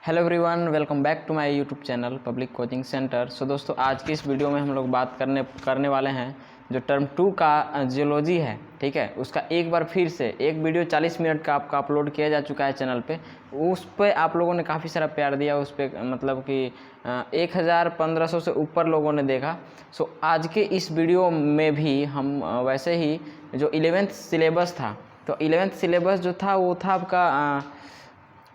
Hello everyone, welcome back to my YouTube channel public coaching centre. So दोस्तों, आज की इस वीडियो में हम लोग बात करने वाले हैं जो टर्म 2 का जियोलॉजी है। ठीक है, उसका एक बार फिर से एक वीडियो 40 मिनट का आपका अपलोड किया जा चुका है चैनल पे। उस पर आप लोगों ने काफ़ी सारा प्यार दिया, उस पर मतलब कि 1500 से ऊपर लोगों ने देखा। सो आज के इस वीडियो में भी हम वैसे ही जो 11th सिलेबस था, तो 11th सिलेबस जो था वो था आपका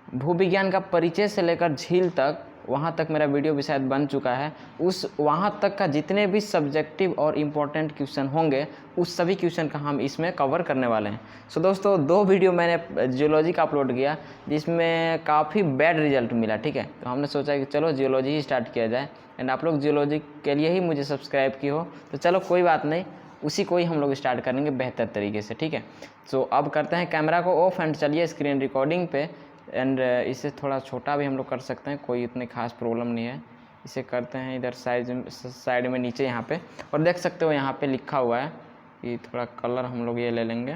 भूविज्ञान का परिचय से लेकर झील तक, वहाँ तक मेरा वीडियो भी शायद बन चुका है। उस वहाँ तक का जितने भी सब्जेक्टिव और इम्पोर्टेंट क्वेश्चन होंगे, उस सभी क्वेश्चन का हम इसमें कवर करने वाले हैं। सो दोस्तों, 2 वीडियो मैंने जियोलॉजी का अपलोड किया जिसमें काफ़ी बैड रिजल्ट मिला। ठीक है, तो हमने सोचा कि चलो जियोलॉजी ही स्टार्ट किया जाए। एंड आप लोग जियोलॉजी के लिए ही मुझे सब्सक्राइब की हो, तो चलो कोई बात नहीं, उसी को ही हम लोग स्टार्ट करेंगे बेहतर तरीके से। ठीक है, सो अब करते हैं कैमरा को ऑफ एंड चलिए स्क्रीन रिकॉर्डिंग पे। एंड इसे थोड़ा छोटा भी हम लोग कर सकते हैं, कोई इतनी खास प्रॉब्लम नहीं है। इसे करते हैं इधर साइड में नीचे यहाँ पे, और देख सकते हो यहाँ पे लिखा हुआ है कि थोड़ा कलर हम लोग ये ले लेंगे।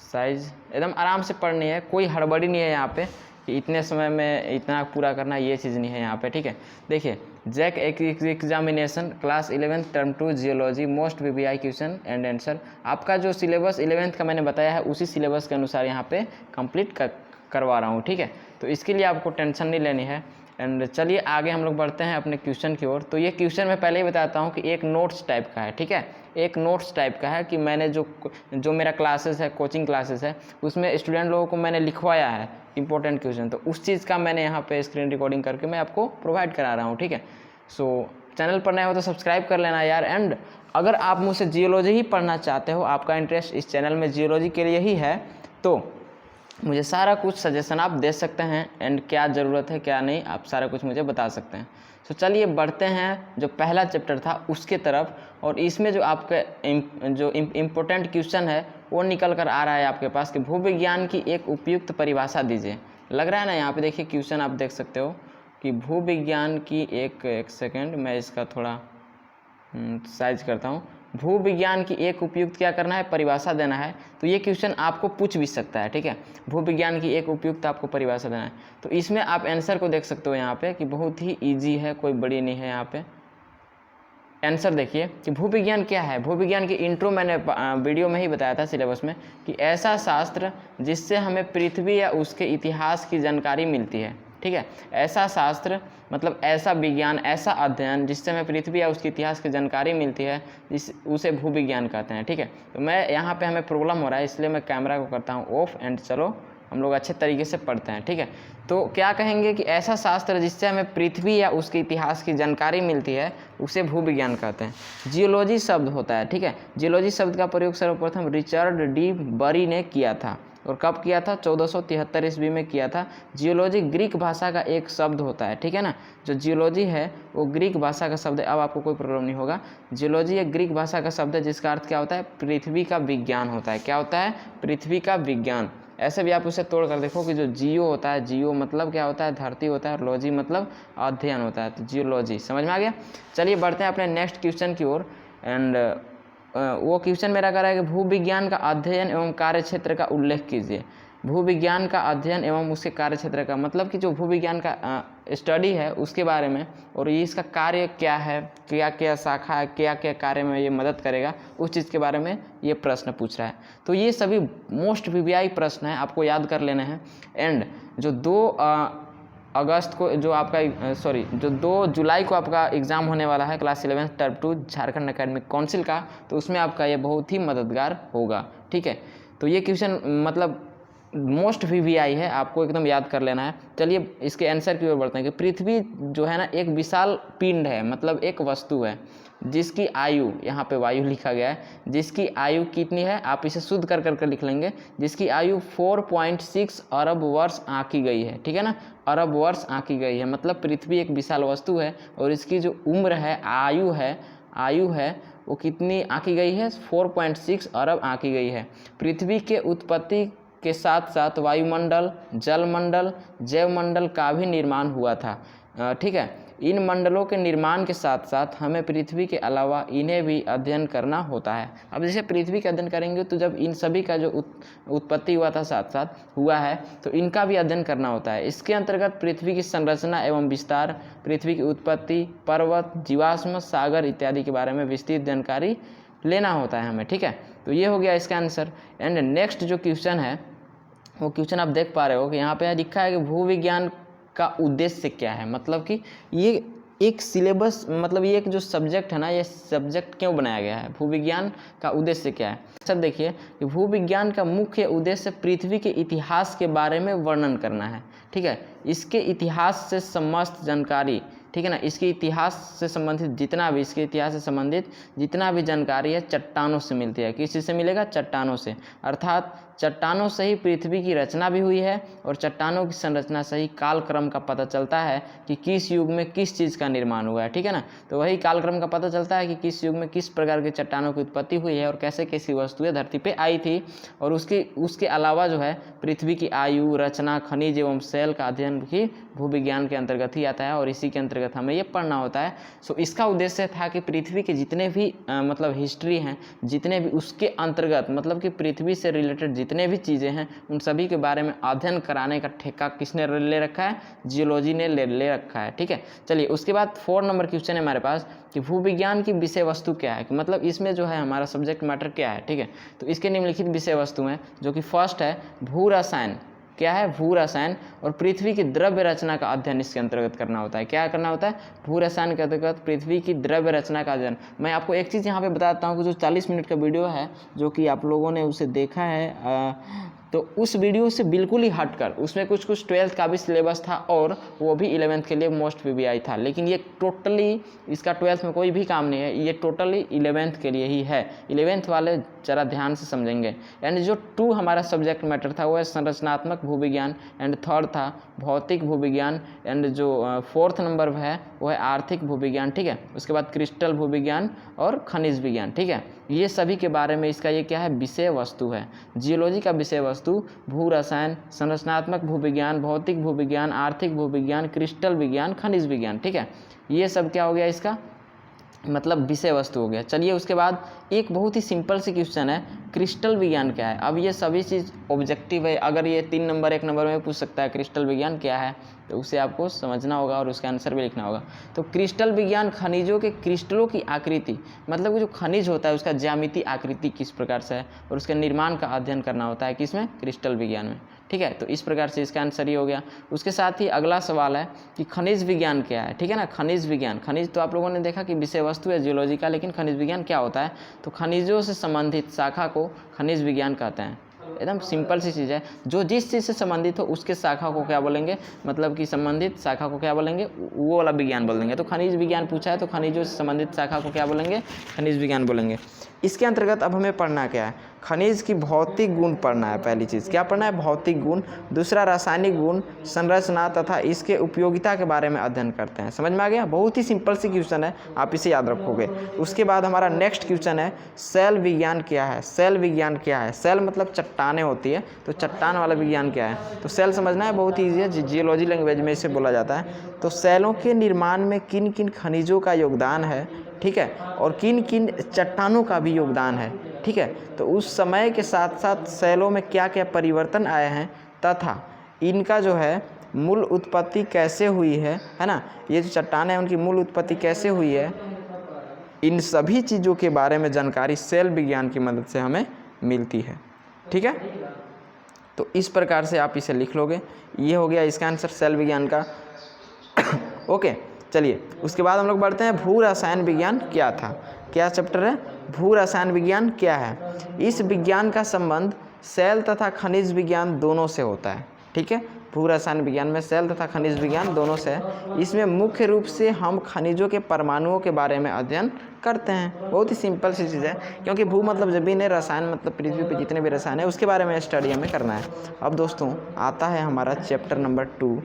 साइज एकदम आराम से पढ़नी है, कोई हड़बड़ी नहीं है यहाँ पे कि इतने समय में इतना पूरा करना, ये चीज़ नहीं है यहाँ पे। ठीक है, देखिए, JAC examination class 11 term 2 geology most VVI question and answer. आपका जो सिलेबस 11th का मैंने बताया है, उसी सिलेबस के अनुसार यहाँ पे कंप्लीट करवा रहा हूँ। ठीक है, तो इसके लिए आपको टेंशन नहीं लेनी है। एंड चलिए आगे हम लोग बढ़ते हैं अपने क्वेश्चन की ओर। तो ये क्वेश्चन मैं पहले ही बताता हूँ कि एक नोट्स टाइप का है। ठीक है, एक नोट्स टाइप का है कि मैंने जो मेरा क्लासेस है, कोचिंग क्लासेस है, उसमें स्टूडेंट लोगों को मैंने लिखवाया है इंपॉर्टेंट क्वेश्चन, तो उस चीज़ का मैंने यहाँ पे स्क्रीन रिकॉर्डिंग करके मैं आपको प्रोवाइड करा रहा हूँ। ठीक है, सो चैनल पर नए हो तो सब्सक्राइब कर लेना यार। एंड अगर आप मुझसे जियोलॉजी ही पढ़ना चाहते हो, आपका इंटरेस्ट इस चैनल में जियोलॉजी के लिए ही है, तो मुझे सारा कुछ सजेशन आप दे सकते हैं। एंड क्या ज़रूरत है क्या नहीं, आप सारा कुछ मुझे बता सकते हैं। तो चलिए बढ़ते हैं जो पहला चैप्टर था उसके तरफ। और इसमें जो आपका जो इम्पोर्टेंट क्वेश्चन है वो निकल कर आ रहा है आपके पास कि भूविज्ञान की एक उपयुक्त परिभाषा दीजिए। लग रहा है ना, यहाँ पे देखिए क्वेश्चन आप देख सकते हो कि भूविज्ञान की एक सेकेंड, मैं इसका थोड़ा साइज करता हूँ। भूविज्ञान की एक उपयुक्त क्या करना है, परिभाषा देना है। तो ये क्वेश्चन आपको पूछ भी सकता है। ठीक है, भूविज्ञान की एक उपयुक्त आपको परिभाषा देना है। तो इसमें आप आंसर को देख सकते हो यहाँ पे कि बहुत ही इजी है, कोई बड़ी नहीं है। यहाँ पे आंसर देखिए कि भूविज्ञान क्या है। भूविज्ञान की इंट्रो मैंने वीडियो में ही बताया था सिलेबस में कि ऐसा शास्त्र जिससे हमें पृथ्वी या उसके इतिहास की जानकारी मिलती है। ठीक है, ऐसा शास्त्र मतलब ऐसा विज्ञान, ऐसा अध्ययन जिससे हमें पृथ्वी या उसके इतिहास की जानकारी मिलती है, उसे भूविज्ञान कहते हैं। ठीक है, तो मैं यहाँ पे हमें प्रॉब्लम हो रहा है, इसलिए मैं कैमरा को करता हूँ ऑफ। एंड चलो हम लोग अच्छे तरीके से पढ़ते हैं। ठीक है, तो क्या कहेंगे कि ऐसा शास्त्र जिससे हमें पृथ्वी या उसके इतिहास की जानकारी मिलती है, उसे भूविज्ञान कहते हैं। जियोलॉजी शब्द होता है। ठीक है, जियोलॉजी शब्द का प्रयोग सर्वप्रथम रिचर्ड डी बरी ने किया था। और कब किया था? 1473 ईस्वी में किया था। जियोलॉजी ग्रीक भाषा का एक शब्द होता है। ठीक है ना, जो जियोलॉजी है वो ग्रीक भाषा का शब्द है। अब आपको कोई प्रॉब्लम नहीं होगा। जियोलॉजी एक ग्रीक भाषा का शब्द है जिसका अर्थ क्या होता है? पृथ्वी का विज्ञान होता है। क्या होता है? पृथ्वी का विज्ञान। ऐसे भी आप उसे तोड़ कर देखो कि जो जियो होता है, जियो मतलब क्या होता है? धरती होता है, और लॉजी मतलब अध्ययन होता है। तो जियोलॉजी समझ में आ गया। चलिए बढ़ते हैं अपने नेक्स्ट क्वेश्चन की ओर। एंड वो क्वेश्चन मेरा कह रहा है कि भूविज्ञान का अध्ययन एवं कार्यक्षेत्र का उल्लेख कीजिए। भूविज्ञान का अध्ययन एवं उसके कार्यक्षेत्र का मतलब कि जो भूविज्ञान का स्टडी है उसके बारे में, और ये इसका कार्य क्या है, क्या क्या शाखा है, क्या क्या कार्य में ये मदद करेगा, उस चीज़ के बारे में ये प्रश्न पूछ रहा है। तो ये सभी मोस्ट वीवीआई प्रश्न हैं, आपको याद कर लेने हैं। एंड जो 2 अगस्त को जो आपका जो 2 जुलाई को आपका एग्ज़ाम होने वाला है class 11 term 2 Jharkhand academic council का, तो उसमें आपका ये बहुत ही मददगार होगा। ठीक है, तो ये क्वेश्चन मतलब मोस्ट वीवीआई है, आपको एकदम याद कर लेना है। चलिए इसके आंसर की ओर बढ़ते हैं कि पृथ्वी जो है ना एक विशाल पिंड है, मतलब एक वस्तु है जिसकी आयु, यहाँ पे वायु लिखा गया है, जिसकी आयु कितनी है, आप इसे शुद्ध कर करके लिख लेंगे, जिसकी आयु 4.6 अरब वर्ष आंकी गई है। ठीक है ना, अरब वर्ष आंकी गई है, मतलब पृथ्वी एक विशाल वस्तु है और इसकी जो उम्र है, आयु है वो कितनी आंकी गई है? 4.6 अरब आंकी गई है। पृथ्वी के उत्पत्ति के साथ साथ वायुमंडल, जलमंडल, जैवमंडल का भी निर्माण हुआ था। ठीक है, इन मंडलों के निर्माण के साथ साथ हमें पृथ्वी के अलावा इन्हें भी अध्ययन करना होता है। अब जैसे पृथ्वी का अध्ययन करेंगे तो जब इन सभी का जो उत्पत्ति हुआ था साथ साथ हुआ है तो इनका भी अध्ययन करना होता है। इसके अंतर्गत पृथ्वी की संरचना एवं विस्तार, पृथ्वी की उत्पत्ति, पर्वत, जीवाश्म, सागर इत्यादि के बारे में विस्तृत जानकारी लेना होता है हमें, ठीक है। तो ये हो गया इसका आंसर। एंड नेक्स्ट जो क्वेश्चन है वो क्वेश्चन आप देख पा रहे हो कि यहाँ पे लिखा है कि भूविज्ञान का उद्देश्य क्या है। मतलब कि ये एक सिलेबस, मतलब ये एक जो सब्जेक्ट है ना, ये सब्जेक्ट क्यों बनाया गया है, भूविज्ञान का उद्देश्य क्या है। सब देखिए कि भूविज्ञान का मुख्य उद्देश्य पृथ्वी के इतिहास के बारे में वर्णन करना है, ठीक है। इसके इतिहास से समस्त जानकारी, ठीक है ना, इसके इतिहास से संबंधित जितना भी, इसके इतिहास से संबंधित जितना भी जानकारी है चट्टानों से मिलती है। किस चीज़ से मिलेगा? चट्टानों से। अर्थात चट्टानों से ही पृथ्वी की रचना भी हुई है और चट्टानों की संरचना से ही कालक्रम का पता चलता है कि किस युग में किस चीज़ का निर्माण हुआ है, ठीक है ना। तो वही कालक्रम का पता चलता है कि किस युग में किस प्रकार के चट्टानों की उत्पत्ति हुई है और कैसे कैसी वस्तुएं धरती पे आई थी। और उसके अलावा जो है पृथ्वी की आयु, रचना, खनिज एवं सेल का अध्ययन भी भूविज्ञान के अंतर्गत ही आता है और इसी के अंतर्गत हमें ये पढ़ना होता है। सो इसका उद्देश्य था कि पृथ्वी के जितने भी मतलब हिस्ट्री हैं, जितने भी उसके अंतर्गत, मतलब कि पृथ्वी से रिलेटेड जितने भी चीज़ें हैं उन सभी के बारे में अध्ययन कराने का ठेका किसने ले रखा है? जियोलॉजी ने ले रखा है, ठीक है। चलिए उसके बाद 4 नंबर क्वेश्चन है हमारे पास कि भूविज्ञान की विषय वस्तु क्या है, कि मतलब इसमें जो है हमारा सब्जेक्ट मैटर क्या है, ठीक है। तो इसके निम्नलिखित विषय वस्तु हैं, जो कि फर्स्ट है भू रसायन। क्या है? भू रसायन। और पृथ्वी की द्रव्य रचना का अध्ययन इसके अंतर्गत करना होता है। क्या करना होता है? भू रसायन के अंतर्गत पृथ्वी की द्रव्य रचना का अध्ययन। मैं आपको एक चीज़ यहाँ पे बताता हूँ कि जो 40 मिनट का वीडियो है, जो कि आप लोगों ने उसे देखा है, तो उस वीडियो से बिल्कुल ही हटकर उसमें कुछ 12th का भी सिलेबस था और वो भी 11th के लिए मोस्ट पीबीआई था। लेकिन ये टोटली इसका 12th में कोई भी काम नहीं है, ये टोटली 11th के लिए ही है। 11th वाले ज़रा ध्यान से समझेंगे। एंड जो 2 हमारा सब्जेक्ट मैटर था वो है संरचनात्मक भूविज्ञान, एंड 3rd था भौतिक भूविज्ञान, एंड जो 4th नंबर है वो है आर्थिक भूविज्ञान, ठीक है। उसके बाद क्रिस्टल भूविज्ञान और खनिज विज्ञान, ठीक है। ये सभी के बारे में इसका ये क्या है? विषय वस्तु है। जियोलॉजी का विषय वस्तु भू रसायन, संरचनात्मक भूविज्ञान, भौतिक भूविज्ञान, आर्थिक भूविज्ञान, क्रिस्टल विज्ञान, खनिज विज्ञान, ठीक है। ये सब क्या हो गया इसका मतलब विषय वस्तु हो गया। चलिए उसके बाद एक बहुत ही सिंपल सी क्वेश्चन है, क्रिस्टल विज्ञान क्या है। अब ये सभी चीज़ ऑब्जेक्टिव है, अगर ये 3 नंबर 1 नंबर में पूछ सकता है क्रिस्टल विज्ञान क्या है, तो उसे आपको समझना होगा और उसका आंसर भी लिखना होगा। तो क्रिस्टल विज्ञान खनिजों के क्रिस्टलों की आकृति, मतलब कि जो खनिज होता है उसका ज्यामिति आकृति किस प्रकार से है और उसके निर्माण का अध्ययन करना होता है किसमें? क्रिस्टल विज्ञान में, ठीक है। तो इस प्रकार से इसका आंसर ही हो गया। उसके साथ ही अगला सवाल है कि खनिज विज्ञान क्या है, ठीक है ना। खनिज विज्ञान, खनिज तो आप लोगों ने देखा कि विषय वस्तु है जियोलॉजी का, लेकिन खनिज विज्ञान क्या होता है? तो खनिजों से संबंधित शाखा को खनिज विज्ञान कहते हैं। एकदम सिंपल सी चीज़ है, जो जिस चीज़ से संबंधित हो उसके शाखा को क्या बोलेंगे, मतलब कि संबंधित शाखा को क्या बोलेंगे? वो वाला विज्ञान बोल देंगे। तो खनिज विज्ञान पूछा है तो खनिजों से संबंधित शाखा को क्या बोलेंगे? खनिज विज्ञान बोलेंगे। इसके अंतर्गत अब हमें पढ़ना क्या है? खनिज की भौतिक गुण पढ़ना है। पहली चीज़ क्या पढ़ना है? भौतिक गुण। दूसरा रासायनिक गुण, संरचना तथा इसके उपयोगिता के बारे में अध्ययन करते हैं। समझ में आ गया? बहुत ही सिंपल सी क्वेश्चन है, आप इसे याद रखोगे। उसके बाद हमारा नेक्स्ट क्वेश्चन है सेल विज्ञान क्या है। सेल विज्ञान क्या है? सेल मतलब चट्टानें होती है, तो चट्टान वाला विज्ञान क्या है? तो सेल समझना है, बहुत ईजी है, जियोलॉजी लैंग्वेज में इसे बोला जाता है। तो सेलों के निर्माण में किन किन खनिजों का योगदान है, ठीक है, और किन किन चट्टानों का भी योगदान है, ठीक है। तो उस समय के साथ साथ सेलों में क्या क्या परिवर्तन आए हैं तथा इनका जो है मूल उत्पत्ति कैसे हुई है ना। ये जो चट्टानें हैं उनकी मूल उत्पत्ति कैसे हुई है, इन सभी चीज़ों के बारे में जानकारी सेल विज्ञान की मदद से हमें मिलती है, ठीक है। तो इस प्रकार से आप इसे लिख लोगे। ये हो गया इसका आंसर सेल विज्ञान का। ओके, चलिए उसके बाद हम लोग बढ़ते हैं भू रसायन विज्ञान क्या था। क्या चैप्टर है? भू रसायन विज्ञान क्या है। इस विज्ञान का संबंध सेल तथा खनिज विज्ञान दोनों से होता है, ठीक है। भू रसायन विज्ञान में सेल तथा खनिज विज्ञान दोनों से है। इसमें मुख्य रूप से हम खनिजों के परमाणुओं के बारे में अध्ययन करते हैं। बहुत ही सिंपल सी चीज़ है, क्योंकि भू मतलब जमीन है, रसायन मतलब पृथ्वी पे जितने भी रसायन है उसके बारे में स्टडी हमें करना है। अब दोस्तों आता है हमारा चैप्टर नंबर 2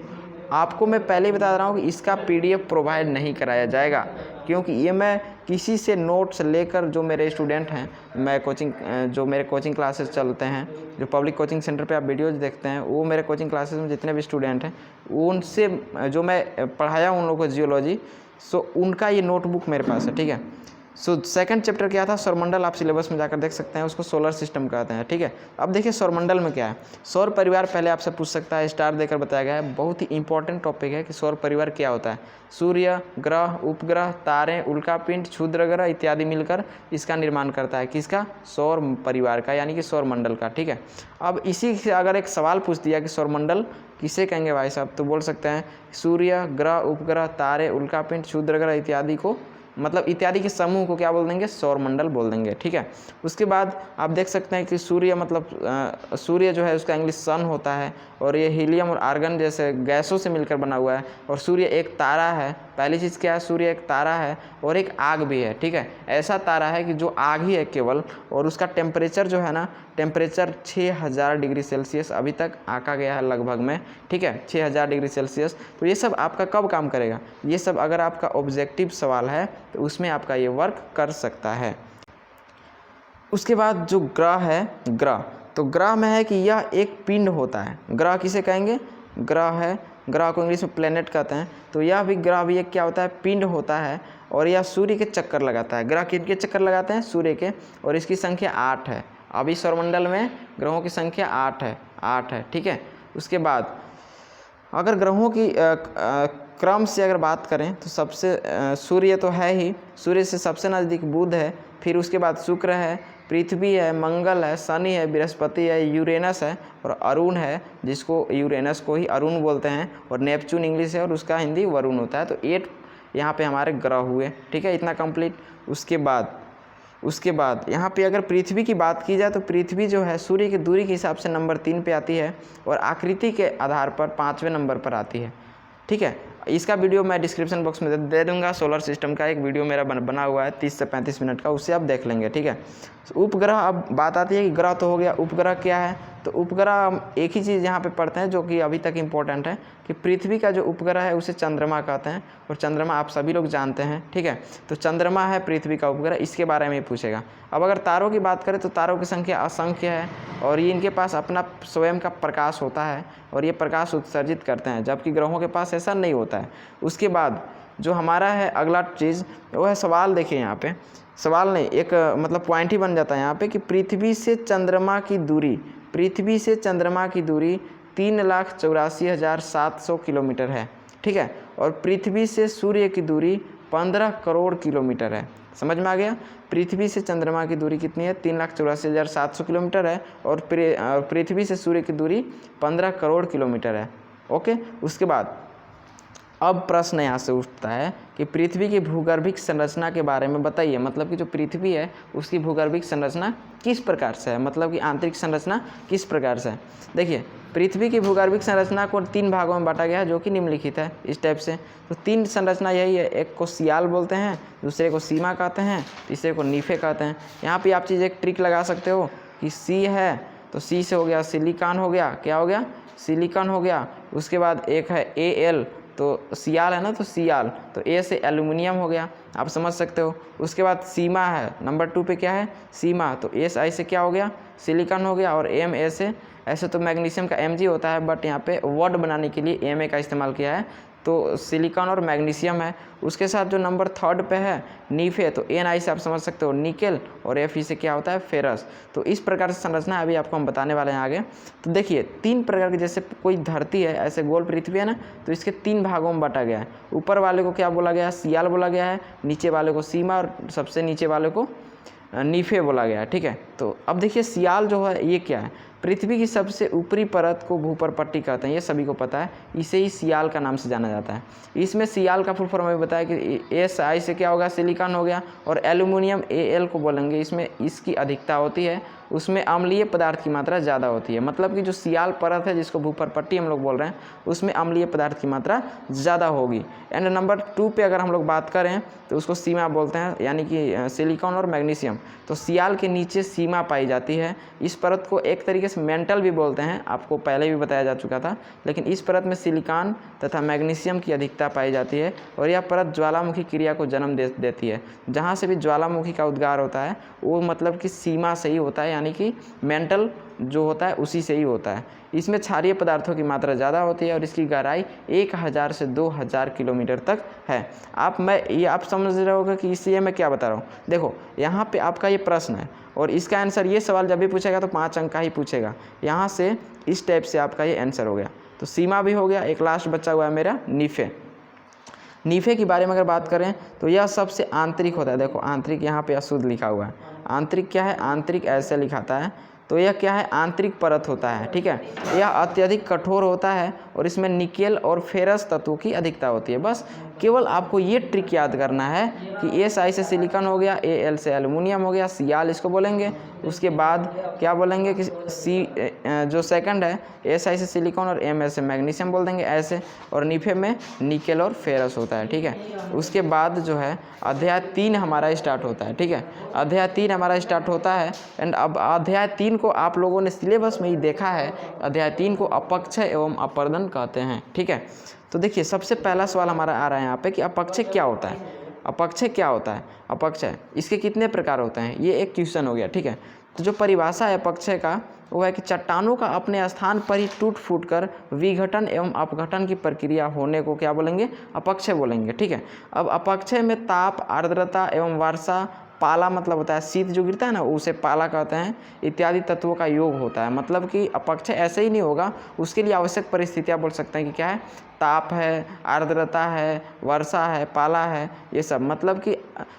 आपको मैं पहले ही बता रहा हूँ कि इसका PDF प्रोवाइड नहीं कराया जाएगा, क्योंकि ये मैं किसी से नोट्स लेकर, जो मेरे स्टूडेंट हैं, जो मेरे कोचिंग क्लासेस चलते हैं, जो पब्लिक कोचिंग सेंटर पे आप वीडियोज़ देखते हैं, वो मेरे कोचिंग क्लासेस में जितने भी स्टूडेंट हैं उनसे जो मैं पढ़ाया उन लोगों को जियोलॉजी, सो उनका ये नोटबुक मेरे पास है, ठीक है। सो सेकंड चैप्टर क्या था, सौरमंडल, आप सिलेबस में जाकर देख सकते हैं, उसको सोलर सिस्टम कहते हैं, ठीक है। अब देखिए सौरमंडल में क्या है। सौर परिवार पहले आपसे पूछ सकता है, स्टार देकर बताया गया है। बहुत ही इंपॉर्टेंट टॉपिक है कि सौर परिवार क्या होता है। सूर्य, ग्रह, उपग्रह, तारे, उल्कापिंड, क्षुद्र ग्रह इत्यादि मिलकर इसका निर्माण करता है, किसका, सौर परिवार का, यानी कि सौरमंडल का, ठीक है। अब इसी से अगर एक सवाल पूछ दिया कि सौरमंडल किसे कहेंगे भाई साहब, तो बोल सकते हैं सूर्य, ग्रह, उपग्रह, तारे, उल्कापिंड, क्षुद्र ग्रह इत्यादि को, मतलब इत्यादि के समूह को क्या बोल देंगे, सौरमंडल बोल देंगे, ठीक है। उसके बाद आप देख सकते हैं कि सूर्य मतलब सूर्य जो है उसका इंग्लिश सन होता है, और ये हीलियम और आर्गन जैसे गैसों से मिलकर बना हुआ है। और सूर्य एक तारा है। पहली चीज़ क्या है, सूर्य एक तारा है और एक आग भी है, ठीक है। ऐसा तारा है कि जो आग ही है केवल, और उसका टेम्परेचर जो है ना, टेम्परेचर 6000 डिग्री सेल्सियस अभी तक आका गया है लगभग में, ठीक है, 6000 डिग्री सेल्सियस। तो ये सब आपका कब काम करेगा, ये सब अगर आपका ऑब्जेक्टिव सवाल है तो उसमें आपका ये वर्क कर सकता है। उसके बाद जो ग्रह है, ग्रह, तो ग्रह में है कि यह एक पिंड होता है। ग्रह किसे कहेंगे, ग्रह है, ग्रह को इंग्लिश में प्लेनेट कहते हैं। तो यह भी ग्रह भी एक क्या होता है, पिंड होता है, और यह सूर्य के चक्कर लगाता है। ग्रह किनके चक्कर लगाते हैं, सूर्य के, और इसकी संख्या 8 है। अभी सौरमंडल में ग्रहों की संख्या 8 है, ठीक है। उसके बाद अगर ग्रहों की क्रम से अगर बात करें तो सबसे सूर्य तो है ही, सूर्य से सबसे नज़दीक बुध है, फिर उसके बाद शुक्र है, पृथ्वी है, मंगल है, शनि है, बृहस्पति है, यूरेनस है और अरुण है, जिसको यूरेनस को ही अरुण बोलते हैं, और नेपच्यून इंग्लिश है और उसका हिंदी वरुण होता है। तो 8 यहाँ पे हमारे ग्रह हुए, ठीक है, इतना कंप्लीट। उसके बाद यहाँ पे अगर पृथ्वी की बात की जाए तो पृथ्वी जो है सूर्य की दूरी के हिसाब से नंबर 3 पे आती है, और आकृति के आधार पर 5वें नंबर पर आती है, ठीक है। इसका वीडियो मैं डिस्क्रिप्शन बॉक्स में दे दूंगा। सोलर सिस्टम का एक वीडियो मेरा बना हुआ है 30 से 35 मिनट का, उससे आप देख लेंगे, ठीक है। उपग्रह, अब बात आती है कि ग्रह तो हो गया, उपग्रह क्या है। तो उपग्रह हम एक ही चीज़ यहाँ पे पढ़ते हैं जो कि अभी तक इम्पोर्टेंट है, कि पृथ्वी का जो उपग्रह है उसे चंद्रमा कहते हैं, और चंद्रमा आप सभी लोग जानते हैं, ठीक है। तो चंद्रमा है पृथ्वी का उपग्रह, इसके बारे में ही पूछेगा। अब अगर तारों की बात करें तो तारों की संख्या असंख्य है, और ये इनके पास अपना स्वयं का प्रकाश होता है, और ये प्रकाश उत्सर्जित करते हैं, जबकि ग्रहों के पास ऐसा नहीं होता है। उसके बाद जो हमारा है अगला चीज़, वो है सवाल। देखिए यहाँ पे सवाल नहीं, एक मतलब पॉइंट ही बन जाता है यहाँ पे, कि पृथ्वी से चंद्रमा की दूरी, पृथ्वी से चंद्रमा की दूरी 3,84,700 किलोमीटर है, ठीक है। और पृथ्वी से सूर्य की दूरी 15 करोड़ किलोमीटर है। समझ में आ गया, पृथ्वी से चंद्रमा की दूरी कितनी है, 3,84,700 किलोमीटर है, और पृथ्वी से सूर्य की दूरी 15 करोड़ किलोमीटर है, ओके। उसके बाद अब प्रश्न यहाँ से उठता है कि पृथ्वी की भूगर्भिक संरचना के बारे में बताइए। मतलब कि जो पृथ्वी है उसकी भूगर्भिक संरचना किस प्रकार से है, मतलब कि आंतरिक संरचना किस प्रकार से है। देखिए पृथ्वी की भूगर्भिक संरचना को 3 भागों में बांटा गया है, जो कि निम्नलिखित है इस टाइप से। तो 3 संरचना यही है, एक को सियाल बोलते हैं, दूसरे को सीमा कहते हैं, तीसरे को नीफे कहते हैं। यहाँ पर आप चीज़ एक ट्रिक लगा सकते हो कि सी है तो सी से हो गया सिलिकॉन हो गया, क्या हो गया, सिलिकॉन हो गया। उसके बाद एक है AL, तो सियाल है ना, तो सियाल, तो ए से एल्यूमिनियम हो गया, आप समझ सकते हो। उसके बाद सीमा है, नंबर 2 पे क्या है, सीमा, तो SI से क्या हो गया, सिलिकॉन हो गया, और MA से, ऐसे तो मैग्नीशियम का Mg होता है, बट यहाँ पे वर्ड बनाने के लिए MA का इस्तेमाल किया है, तो सिलिकॉन और मैग्नीशियम है। उसके साथ जो नंबर 3 पे है नीफे, तो NI से आप समझ सकते हो निकेल, और Fe से क्या होता है, फेरस। तो इस प्रकार से संरचना अभी आपको हम बताने वाले हैं आगे। तो देखिए 3 प्रकार की, जैसे कोई धरती है, ऐसे गोल पृथ्वी है ना, तो इसके 3 भागों में बांटा गया है। ऊपर वाले को क्या बोला गया है, सियाल बोला गया है, नीचे वाले को सीमा, और सबसे नीचे वाले को नीफे बोला गया है, ठीक है। तो अब देखिए सियाल जो है ये क्या है, पृथ्वी की सबसे ऊपरी परत को भूपर पट्टी कहते हैं, ये सभी को पता है, इसे ही सियाल का नाम से जाना जाता है। इसमें सियाल का फुल फॉर्म में बताया कि SI से क्या होगा, सिलिकॉन हो गया, और एल्यूमिनियम AL को बोलेंगे, इसमें इसकी अधिकता होती है, उसमें अम्लीय पदार्थ की मात्रा ज़्यादा होती है। मतलब कि जो सियाल परत है जिसको भूपरपट्टी हम लोग बोल रहे हैं, उसमें अम्लीय पदार्थ की मात्रा ज़्यादा होगी। एंड नंबर 2 पे अगर हम लोग बात करें तो उसको सीमा बोलते हैं, यानी कि सिलिकॉन और मैग्नीशियम। तो सियाल के नीचे सीमा पाई जाती है। इस परत को एक तरीके से मेंटल भी बोलते हैं, आपको पहले भी बताया जा चुका था। लेकिन इस परत में सिलिकॉन तथा मैग्नीशियम की अधिकता पाई जाती है और यह परत ज्वालामुखी क्रिया को जन्म देती है। जहाँ से भी ज्वालामुखी का उद्गार होता है वो मतलब कि सीमा से ही होता है, यानी कि मेंटल जो होता है उसी से ही होता है। इसमें क्षारीय पदार्थों की मात्रा ज़्यादा होती है और इसकी गहराई 1000 से 2000 किलोमीटर तक है। आप समझ रहे होगा कि इससे मैं क्या बता रहा हूँ। देखो यहाँ पे आपका ये प्रश्न है और इसका आंसर, ये सवाल जब भी पूछेगा तो 5 अंक का ही पूछेगा। यहाँ से इस टाइप से आपका ये आंसर हो गया। तो सीमा भी हो गया। एक लास्ट बचा हुआ है मेरा नीफे। नीफे के बारे में अगर बात करें तो यह सबसे आंतरिक होता है। देखो आंतरिक यहाँ पे अशुद्ध लिखा हुआ है। आंतरिक क्या है, आंतरिक ऐसे लिखाता है। तो यह क्या है, आंतरिक परत होता है, ठीक है। यह अत्यधिक कठोर होता है और इसमें निकेल और फेरस तत्वों की अधिकता होती है। बस केवल आपको ये ट्रिक याद करना है कि Si से सिलिकॉन हो गया, Al से एल्युमिनियम हो गया, सियाल इसको बोलेंगे। उसके बाद क्या बोलेंगे कि जो सेकंड है Si से सिलिकॉन और Ml से मैग्नीशियम बोल देंगे ऐसे। और नीफे में निकेल और फेरस होता है, ठीक है। उसके बाद जो है अध्याय 3 हमारा स्टार्ट होता है, ठीक है। अध्याय 3 हमारा स्टार्ट होता है। एंड अब अध्याय 3 को आप लोगों ने सिलेबस में ही देखा है। अध्याय 3 को अपक्षय एवं अपर्दन कहते हैं, ठीक है। तो देखिए सबसे पहला सवाल हमारा आ रहा है यहाँ पे कि अपक्षय क्या होता है। अपक्षय क्या होता है, अपक्षय इसके कितने प्रकार होते हैं, ये एक क्वेश्चन हो गया, ठीक है। तो जो परिभाषा है अपक्षय का वो है कि चट्टानों का अपने स्थान पर ही टूट फूट कर विघटन एवं अपघटन की प्रक्रिया होने को क्या बोलेंगे, अपक्षय बोलेंगे, ठीक है। अब अपक्षय में ताप, आर्द्रता एवं वर्षा, पाला मतलब होता है शीत जो गिरता है ना उसे पाला कहते हैं, इत्यादि तत्वों का योग होता है। मतलब कि अपक्षय ऐसे ही नहीं होगा, उसके लिए आवश्यक परिस्थितियाँ बोल सकते हैं कि क्या है, ताप है, आर्द्रता है, वर्षा है, पाला है, ये सब। मतलब कि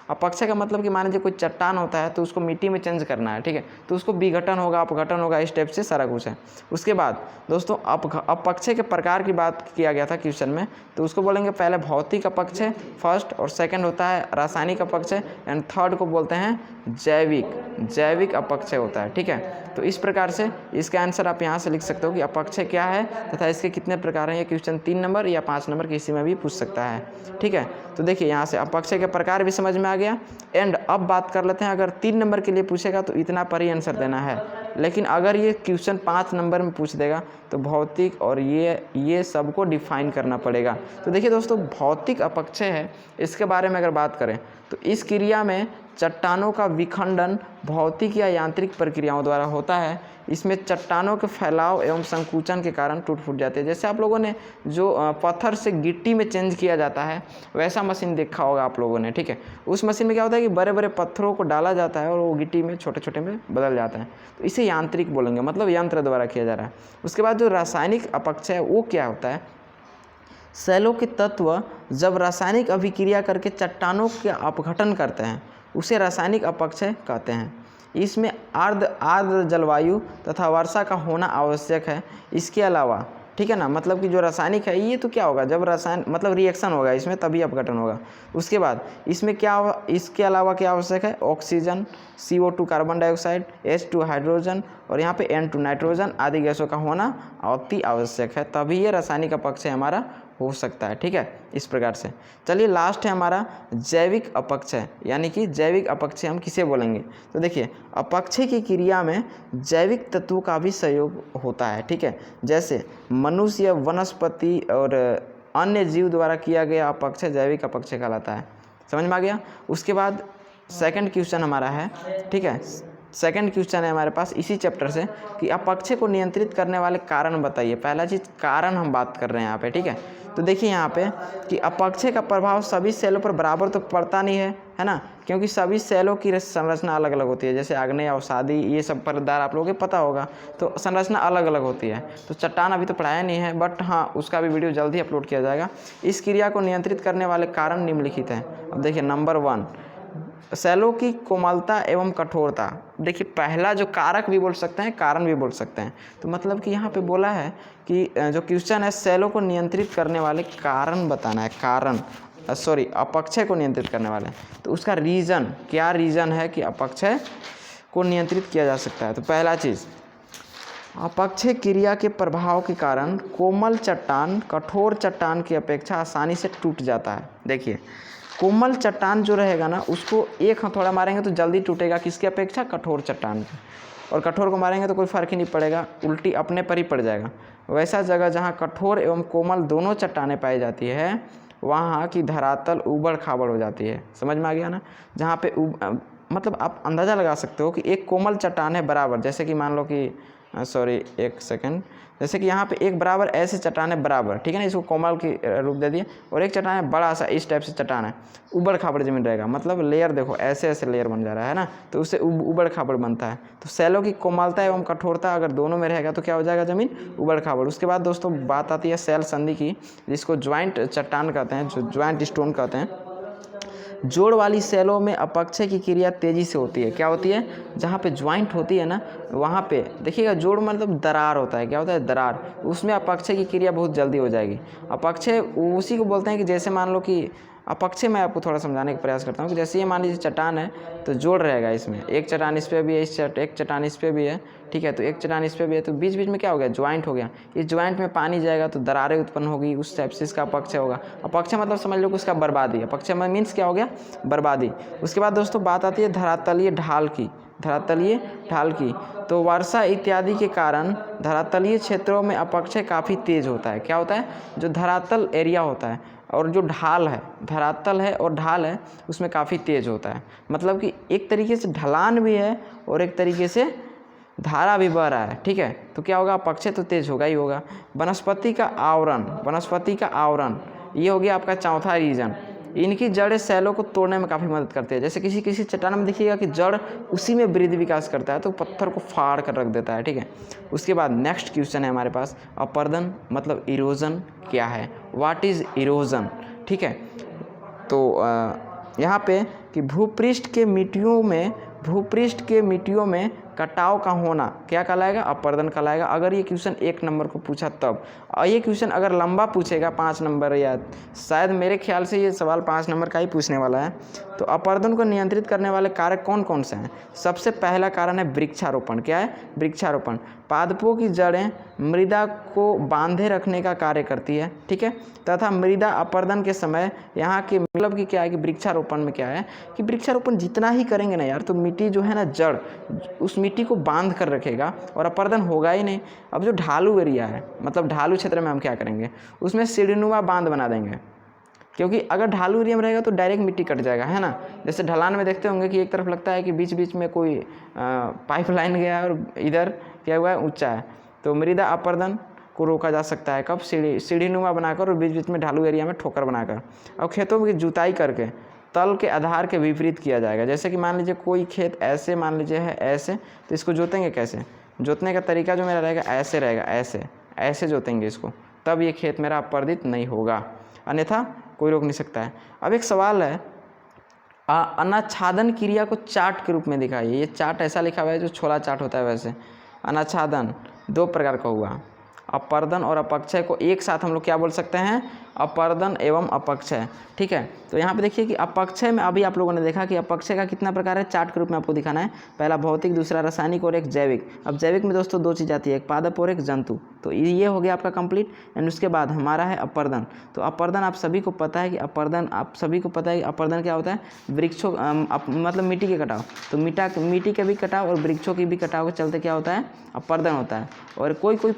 अपक्षय का मतलब कि मान लीजिए कोई चट्टान होता है तो उसको मिट्टी में चेंज करना है, ठीक है। तो उसको विघटन होगा, अपघटन होगा, इस टाइप से सारा कुछ है। उसके बाद दोस्तों अपक्षय के प्रकार की बात किया गया था क्वेश्चन में, तो उसको बोलेंगे पहले भौतिक अपक्षय फर्स्ट, और सेकंड होता है रासायनिक अपक्षय, एंड थर्ड को बोलते हैं जैविक अपक्षय होता है, ठीक है। तो इस प्रकार से इसका आंसर आप यहाँ से लिख सकते हो कि अपक्षय क्या है तथा इसके कितने प्रकार हैं। ये क्वेश्चन 3 नंबर या 5 नंबर किसी में भी पूछ सकता है, ठीक है। तो देखिए यहाँ से अपक्षय के प्रकार भी समझ में आ गया। एंड अब बात कर लेते हैं, अगर 3 नंबर के लिए पूछेगा तो इतना पर ही आंसर देना है। लेकिन अगर ये क्वेश्चन 5 नंबर में पूछ देगा तो भौतिक और ये सबको डिफाइन करना पड़ेगा। तो देखिए दोस्तों भौतिक अपक्षय है, इसके बारे में अगर बात करें तो इस क्रिया में चट्टानों का विखंडन भौतिक या यांत्रिक प्रक्रियाओं द्वारा होता है। इसमें चट्टानों के फैलाव एवं संकुचन के कारण टूट फूट जाते हैं। जैसे आप लोगों ने जो पत्थर से गिट्टी में चेंज किया जाता है वैसा मशीन देखा होगा आप लोगों ने, ठीक है। उस मशीन में क्या होता है कि बड़े बड़े पत्थरों को डाला जाता है और वो गिट्टी में छोटे छोटे में बदल जाता है। तो इसे यांत्रिक बोलेंगे, मतलब यंत्र द्वारा किया जा रहा है। उसके बाद जो रासायनिक अपक्षय है वो क्या होता है, सेलों के तत्व जब रासायनिक अभिक्रिया करके चट्टानों के अपघटन करते हैं उसे रासायनिक अपक्षय कहते हैं। इसमें आर्द्र जलवायु तथा वर्षा का होना आवश्यक है। इसके अलावा, ठीक है ना, मतलब कि जो रासायनिक है ये तो क्या होगा, जब रासायन मतलब रिएक्शन होगा इसमें तभी अपघटन होगा। उसके बाद इसमें इसके अलावा क्या आवश्यक है, oxygen, CO2 carbon dioxide, H2 hydrogen और यहाँ पे N2 नाइट्रोजन आदि गैसों का होना अति आवश्यक है, तभी ये रासायनिक अपक्षय हमारा हो सकता है, ठीक है। इस प्रकार से चलिए लास्ट है हमारा जैविक अपक्षय, यानी कि जैविक अपक्षय हम किसे बोलेंगे। तो देखिए अपक्षय की क्रिया में जैविक तत्वों का भी सहयोग होता है, ठीक है। जैसे मनुष्य, वनस्पति और अन्य जीव द्वारा किया गया अपक्षय जैविक अपक्षय कहलाता है। समझ में आ गया। उसके बाद सेकंड क्वेश्चन हमारा है, ठीक है। सेकंड क्वेश्चन है हमारे पास इसी चैप्टर से कि अपक्षय को नियंत्रित करने वाले कारण बताइए। पहला चीज़ कारण हम बात कर रहे हैं यहाँ पे, ठीक है। तो देखिए यहाँ पे कि अपक्षय का प्रभाव सभी सेलों पर बराबर तो पड़ता नहीं है ना, क्योंकि सभी सेलों की संरचना अलग अलग होती है। जैसे आग्नेय, अवसादी, ये सब परतदार आप लोगों को पता होगा, तो संरचना अलग अलग होती है। तो चट्टान अभी तो पढ़ाया नहीं है, बट हाँ उसका भी वीडियो जल्दी अपलोड किया जाएगा। इस क्रिया को नियंत्रित करने वाले कारण निम्नलिखित हैं। अब देखिए नंबर 1 सेलों की कोमलता एवं कठोरता। देखिए पहला जो कारक भी बोल सकते हैं, कारण भी बोल सकते हैं। तो मतलब कि यहाँ पे बोला है कि जो क्वेश्चन है सेलों को नियंत्रित करने वाले कारण बताना है, अपक्षय को नियंत्रित करने वाले। तो उसका रीज़न क्या, रीज़न है कि अपक्षय को नियंत्रित किया जा सकता है? तो पहला चीज़, अपक्षय क्रिया के प्रभाव के कारण कोमल चट्टान कठोर चट्टान की अपेक्षा आसानी से टूट जाता है। देखिए, कोमल चट्टान जो रहेगा ना, उसको एक हथौड़ा मारेंगे तो जल्दी टूटेगा, किसकी अपेक्षा? कठोर चट्टान की। और कठोर को मारेंगे तो कोई फ़र्क ही नहीं पड़ेगा, उल्टी अपने पर ही पड़ जाएगा। वैसा जगह जहाँ कठोर एवं कोमल दोनों चट्टानें पाई जाती है, वहाँ की धरातल ऊबड़ खाबड़ हो जाती है। समझ में आ गया ना? जहाँ पे मतलब आप अंदाज़ा लगा सकते हो कि एक कोमल चट्टान है बराबर, जैसे कि मान लो कि एक सेकंड, जैसे कि यहाँ पे एक बराबर ऐसे चट्टान है बराबर, ठीक है ना, इसको कोमल की रूप दे दिए, और एक चट्टान है बड़ा सा इस टाइप से चट्टान है, ऊबड़ खाबड़ ज़मीन रहेगा, मतलब लेयर देखो ऐसे ऐसे लेयर बन जा रहा है ना, तो उससे ऊबड़ खाबड़ बनता है। तो सैलों की कोमलता एवं कठोरता अगर दोनों में रहेगा तो क्या हो जाएगा? ज़मीन ऊबड़ खाबड़। उसके बाद दोस्तों बात आती है सैल संधि की, जिसको ज्वाइंट चट्टान कहते हैं, जो ज्वाइंट स्टोन कहते हैं। जोड़ वाली सेलों में अपक्षय की क्रिया तेज़ी से होती है। क्या होती है? जहाँ पे ज्वाइंट होती है ना, वहाँ पे देखिएगा, जोड़ मतलब दरार होता है। क्या होता है? दरार। उसमें अपक्षय की क्रिया बहुत जल्दी हो जाएगी। अपक्षय उसी को बोलते हैं कि जैसे मान लो कि अपक्षय, मैं आपको थोड़ा समझाने का प्रयास करता हूँ कि जैसे ये मान लीजिए चट्टान है, तो जोड़ रहेगा इसमें, एक चट्टान इस पर भी है, एक चट्टान इस पर भी है, ठीक है, तो एक चट्टान इस पर भी है, तो बीच बीच में क्या हो गया? ज्वाइंट हो गया। इस ज्वाइंट में पानी जाएगा तो दरारें उत्पन्न होगी, उस टाइप से इसका अपक्षय होगा। अपक्षय मतलब समझ लो कि उसका बर्बादी। अपक्षय मीन्स क्या हो गया? बर्बादी। उसके बाद दोस्तों बात आती है धरातलीय ढाल की। धरातलीय ढाल की, तो वर्षा इत्यादि के कारण धरातलीय क्षेत्रों में अपक्षय काफ़ी तेज होता है। क्या होता है? जो धरातल एरिया होता है और जो ढाल है, धरातल है और ढाल है, उसमें काफ़ी तेज होता है। मतलब कि एक तरीके से ढलान भी है और एक तरीके से धारा भी बह रहा है, ठीक है, तो क्या होगा? अपक्षय तो तेज होगा ही होगा। वनस्पति का आवरण, वनस्पति का आवरण, ये हो गया आपका चौथा रीजन। इनकी जड़ें सैलों को तोड़ने में काफ़ी मदद करती है। जैसे किसी किसी चट्टान में देखिएगा कि जड़ उसी में वृद्धि विकास करता है, तो पत्थर को फाड़ कर रख देता है, ठीक है। उसके बाद नेक्स्ट क्वेश्चन है हमारे पास, अपर्दन मतलब इरोजन क्या है? What is erosion? ठीक है, तो यहाँ पे कि भूपृष्ठ के मिट्टियों में कटाव का होना क्या कहलाएगा? अपर्दन कहलाएगा। अगर ये क्वेश्चन 1 नंबर को पूछा तब, और ये क्वेश्चन अगर लंबा पूछेगा 5 नंबर, या शायद मेरे ख्याल से ये सवाल 5 नंबर का ही पूछने वाला है, तो अपर्दन को नियंत्रित करने वाले कारक कौन कौन से हैं? सबसे पहला कारण है वृक्षारोपण। क्या है? वृक्षारोपण। पादपों की जड़ें मृदा को बांधे रखने का कार्य करती है, ठीक है, तथा मृदा अपर्दन के समय यहाँ के मतलब कि क्या है कि वृक्षारोपण में क्या है कि वृक्षारोपण जितना ही करेंगे ना यार, तो मिट्टी जो है ना, जड़ उस मिट्टी को बांध कर रखेगा और अपर्दन होगा ही नहीं। अब जो ढालू एरिया है, मतलब ढालू क्षेत्र में हम क्या करेंगे? उसमें सीढ़ीनुमा बांध बना देंगे, क्योंकि अगर ढालू एरिया में रहेगा तो डायरेक्ट मिट्टी कट जाएगा, है ना। जैसे ढलान में देखते होंगे कि एक तरफ लगता है कि बीच बीच में कोई पाइपलाइन गया है और इधर क्या हुआ है? ऊंचा है। तो मृदा अपर्दन को रोका जा सकता है। कब? सीढ़ीनुमा बनाकर और बीच बीच में ढालू एरिया में ठोकर बनाकर। अब खेतों की जुताई करके तल के आधार के विपरीत किया जाएगा। जैसे कि मान लीजिए कोई खेत ऐसे मान लीजिए है ऐसे, तो इसको जोतेंगे कैसे? जोतने का तरीका जो मेरा रहेगा ऐसे रहेगा, ऐसे ऐसे जोतेंगे इसको, तब ये खेत मेरा अपर्दित नहीं होगा, अन्यथा कोई रोक नहीं सकता है। अब एक सवाल है, अनाच्छादन क्रिया को चार्ट के रूप में दिखाइए। ये चार्ट ऐसा लिखा हुआ है जो छोला चार्ट होता है वैसे। अनाच्छादन 2 प्रकार का हुआ, अपर्दन और अपक्षय को एक साथ हम लोग क्या बोल सकते हैं? अपर्दन एवं अपक्षय, ठीक है। तो यहाँ पे देखिए कि अपक्षय में अभी आप लोगों ने देखा कि अपक्षय का कितना प्रकार है, चार्ट के रूप में आपको दिखाना है। पहला भौतिक, दूसरा रासायनिक और एक जैविक। अब जैविक में दोस्तों 2 चीज़ आती है, एक पादप और एक जंतु। तो ये हो गया आपका कंप्लीट। एंड उसके बाद हमारा है अपर्दन। तो अपर्दन आप सभी को पता है कि अपर्दन क्या होता है? वृक्षों मतलब मिट्टी के कटाव। तो मिट्टी के भी कटाव और वृक्षों की भी कटाव के चलते क्या होता है? अपर्दन होता है। और कोई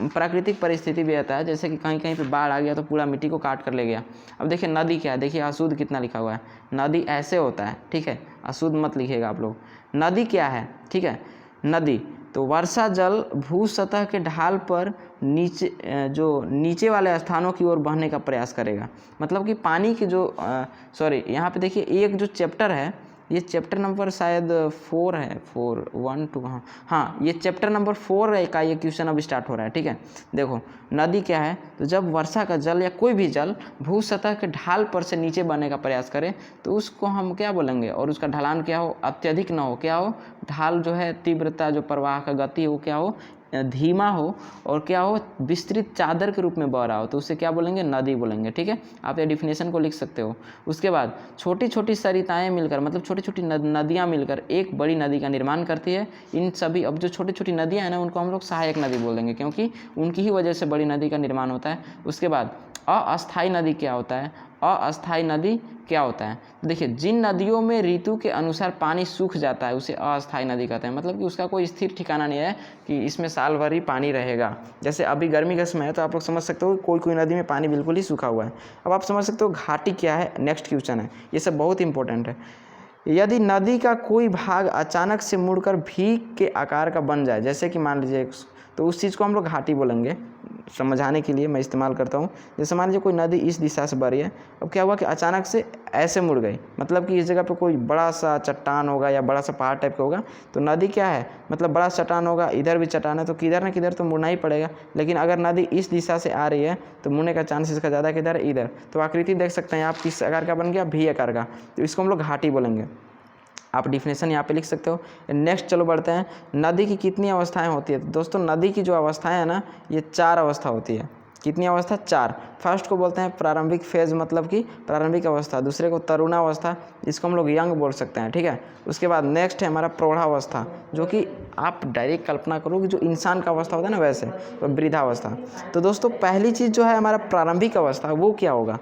प्राकृतिक परिस्थिति भी आता है, जैसे कि कहीं कहीं पे बाढ़ आ गया तो पूरा मिट्टी को काट कर ले गया। अब देखिए नदी क्या है, देखिए अशुद्ध कितना लिखा हुआ है। नदी ऐसे होता है, ठीक है, अशुद्ध मत लिखिएगा आप लोग। नदी क्या है, ठीक है, नदी तो वर्षा जल भू सतह के ढाल पर नीचे वाले स्थानों की ओर बहने का प्रयास करेगा। मतलब कि पानी की जो यहाँ पे देखिए एक जो चैप्टर है, ये चैप्टर नंबर शायद 4 है, 4 1 2 हाँ, ये चैप्टर नंबर 4 का ये क्वेश्चन अब स्टार्ट हो रहा है, ठीक है। देखो नदी क्या है, तो जब वर्षा का जल या कोई भी जल भू सतह के ढाल पर से नीचे बहने का प्रयास करे तो उसको हम क्या बोलेंगे? और उसका ढलान क्या हो? अत्यधिक ना हो, क्या हो? ढाल जो है तीव्रता, जो प्रवाह का गति है वो क्या हो? धीमा हो और क्या हो, विस्तृत चादर के रूप में बह रहा हो, तो उसे क्या बोलेंगे, नदी बोलेंगे। ठीक है, आप ये डिफिनेशन को लिख सकते हो। उसके बाद छोटी छोटी सरिताएं मिलकर, मतलब छोटी छोटी नदियाँ मिलकर एक बड़ी नदी का निर्माण करती है। इन सभी, अब जो छोटी छोटी नदियाँ हैं ना, उनको हम लोग सहायक नदी बोल देंगे, क्योंकि उनकी ही वजह से बड़ी नदी का निर्माण होता है। उसके बाद अस्थायी नदी क्या होता है, अस्थायी नदी क्या होता है, देखिए जिन नदियों में ऋतु के अनुसार पानी सूख जाता है उसे अस्थायी नदी कहते हैं। मतलब कि उसका कोई स्थिर ठिकाना नहीं है कि इसमें साल भर ही पानी रहेगा। जैसे अभी गर्मी का समय है तो आप लोग समझ सकते हो कोई कोई नदी में पानी बिल्कुल ही सूखा हुआ है। अब आप समझ सकते हो घाटी क्या है, नेक्स्ट क्वेश्चन है, ये सब बहुत इंपॉर्टेंट है। यदि नदी का कोई भाग अचानक से मुड़कर भीग के आकार का बन जाए, जैसे कि मान लीजिए, तो उस चीज़ को हम लोग घाटी बोलेंगे। समझाने के लिए मैं इस्तेमाल करता हूँ। जैसे मान लीजिए कोई नदी इस दिशा से बह रही है, अब क्या हुआ कि अचानक से ऐसे मुड़ गई, मतलब कि इस जगह पे कोई बड़ा सा चट्टान होगा या बड़ा सा पहाड़ टाइप का होगा, तो नदी क्या है, मतलब बड़ा चट्टान होगा, इधर भी चट्टान है, तो किधर ना किधर तो मुड़ना ही पड़ेगा। लेकिन अगर नदी इस दिशा से आ रही है तो मुड़ने का चांस इसका ज़्यादा किधर, इधर। तो आकृति देख सकते हैं आप, किस आकार का बन गया, भी आकार का, तो इसको हम लोग घाटी बोलेंगे। आप डिफिनेशन यहाँ पे लिख सकते हो। नेक्स्ट चलो बढ़ते हैं, नदी की कितनी अवस्थाएं होती है। तो दोस्तों नदी की जो अवस्थाएं है ना, ये 4 अवस्था होती है। कितनी अवस्था, 4। फर्स्ट को बोलते हैं प्रारंभिक फेज, मतलब कि प्रारंभिक अवस्था। दूसरे को तरुणावस्था, जिसको हम लोग यंग बोल सकते हैं। ठीक है, उसके बाद नेक्स्ट है हमारा प्रौढ़ावस्था, जो कि आप डायरेक्ट कल्पना करो कि जो इंसान का अवस्था होता है ना वैसे, तो वृद्धावस्था। तो दोस्तों पहली चीज़ जो है हमारा प्रारंभिक अवस्था, वो क्या होगा,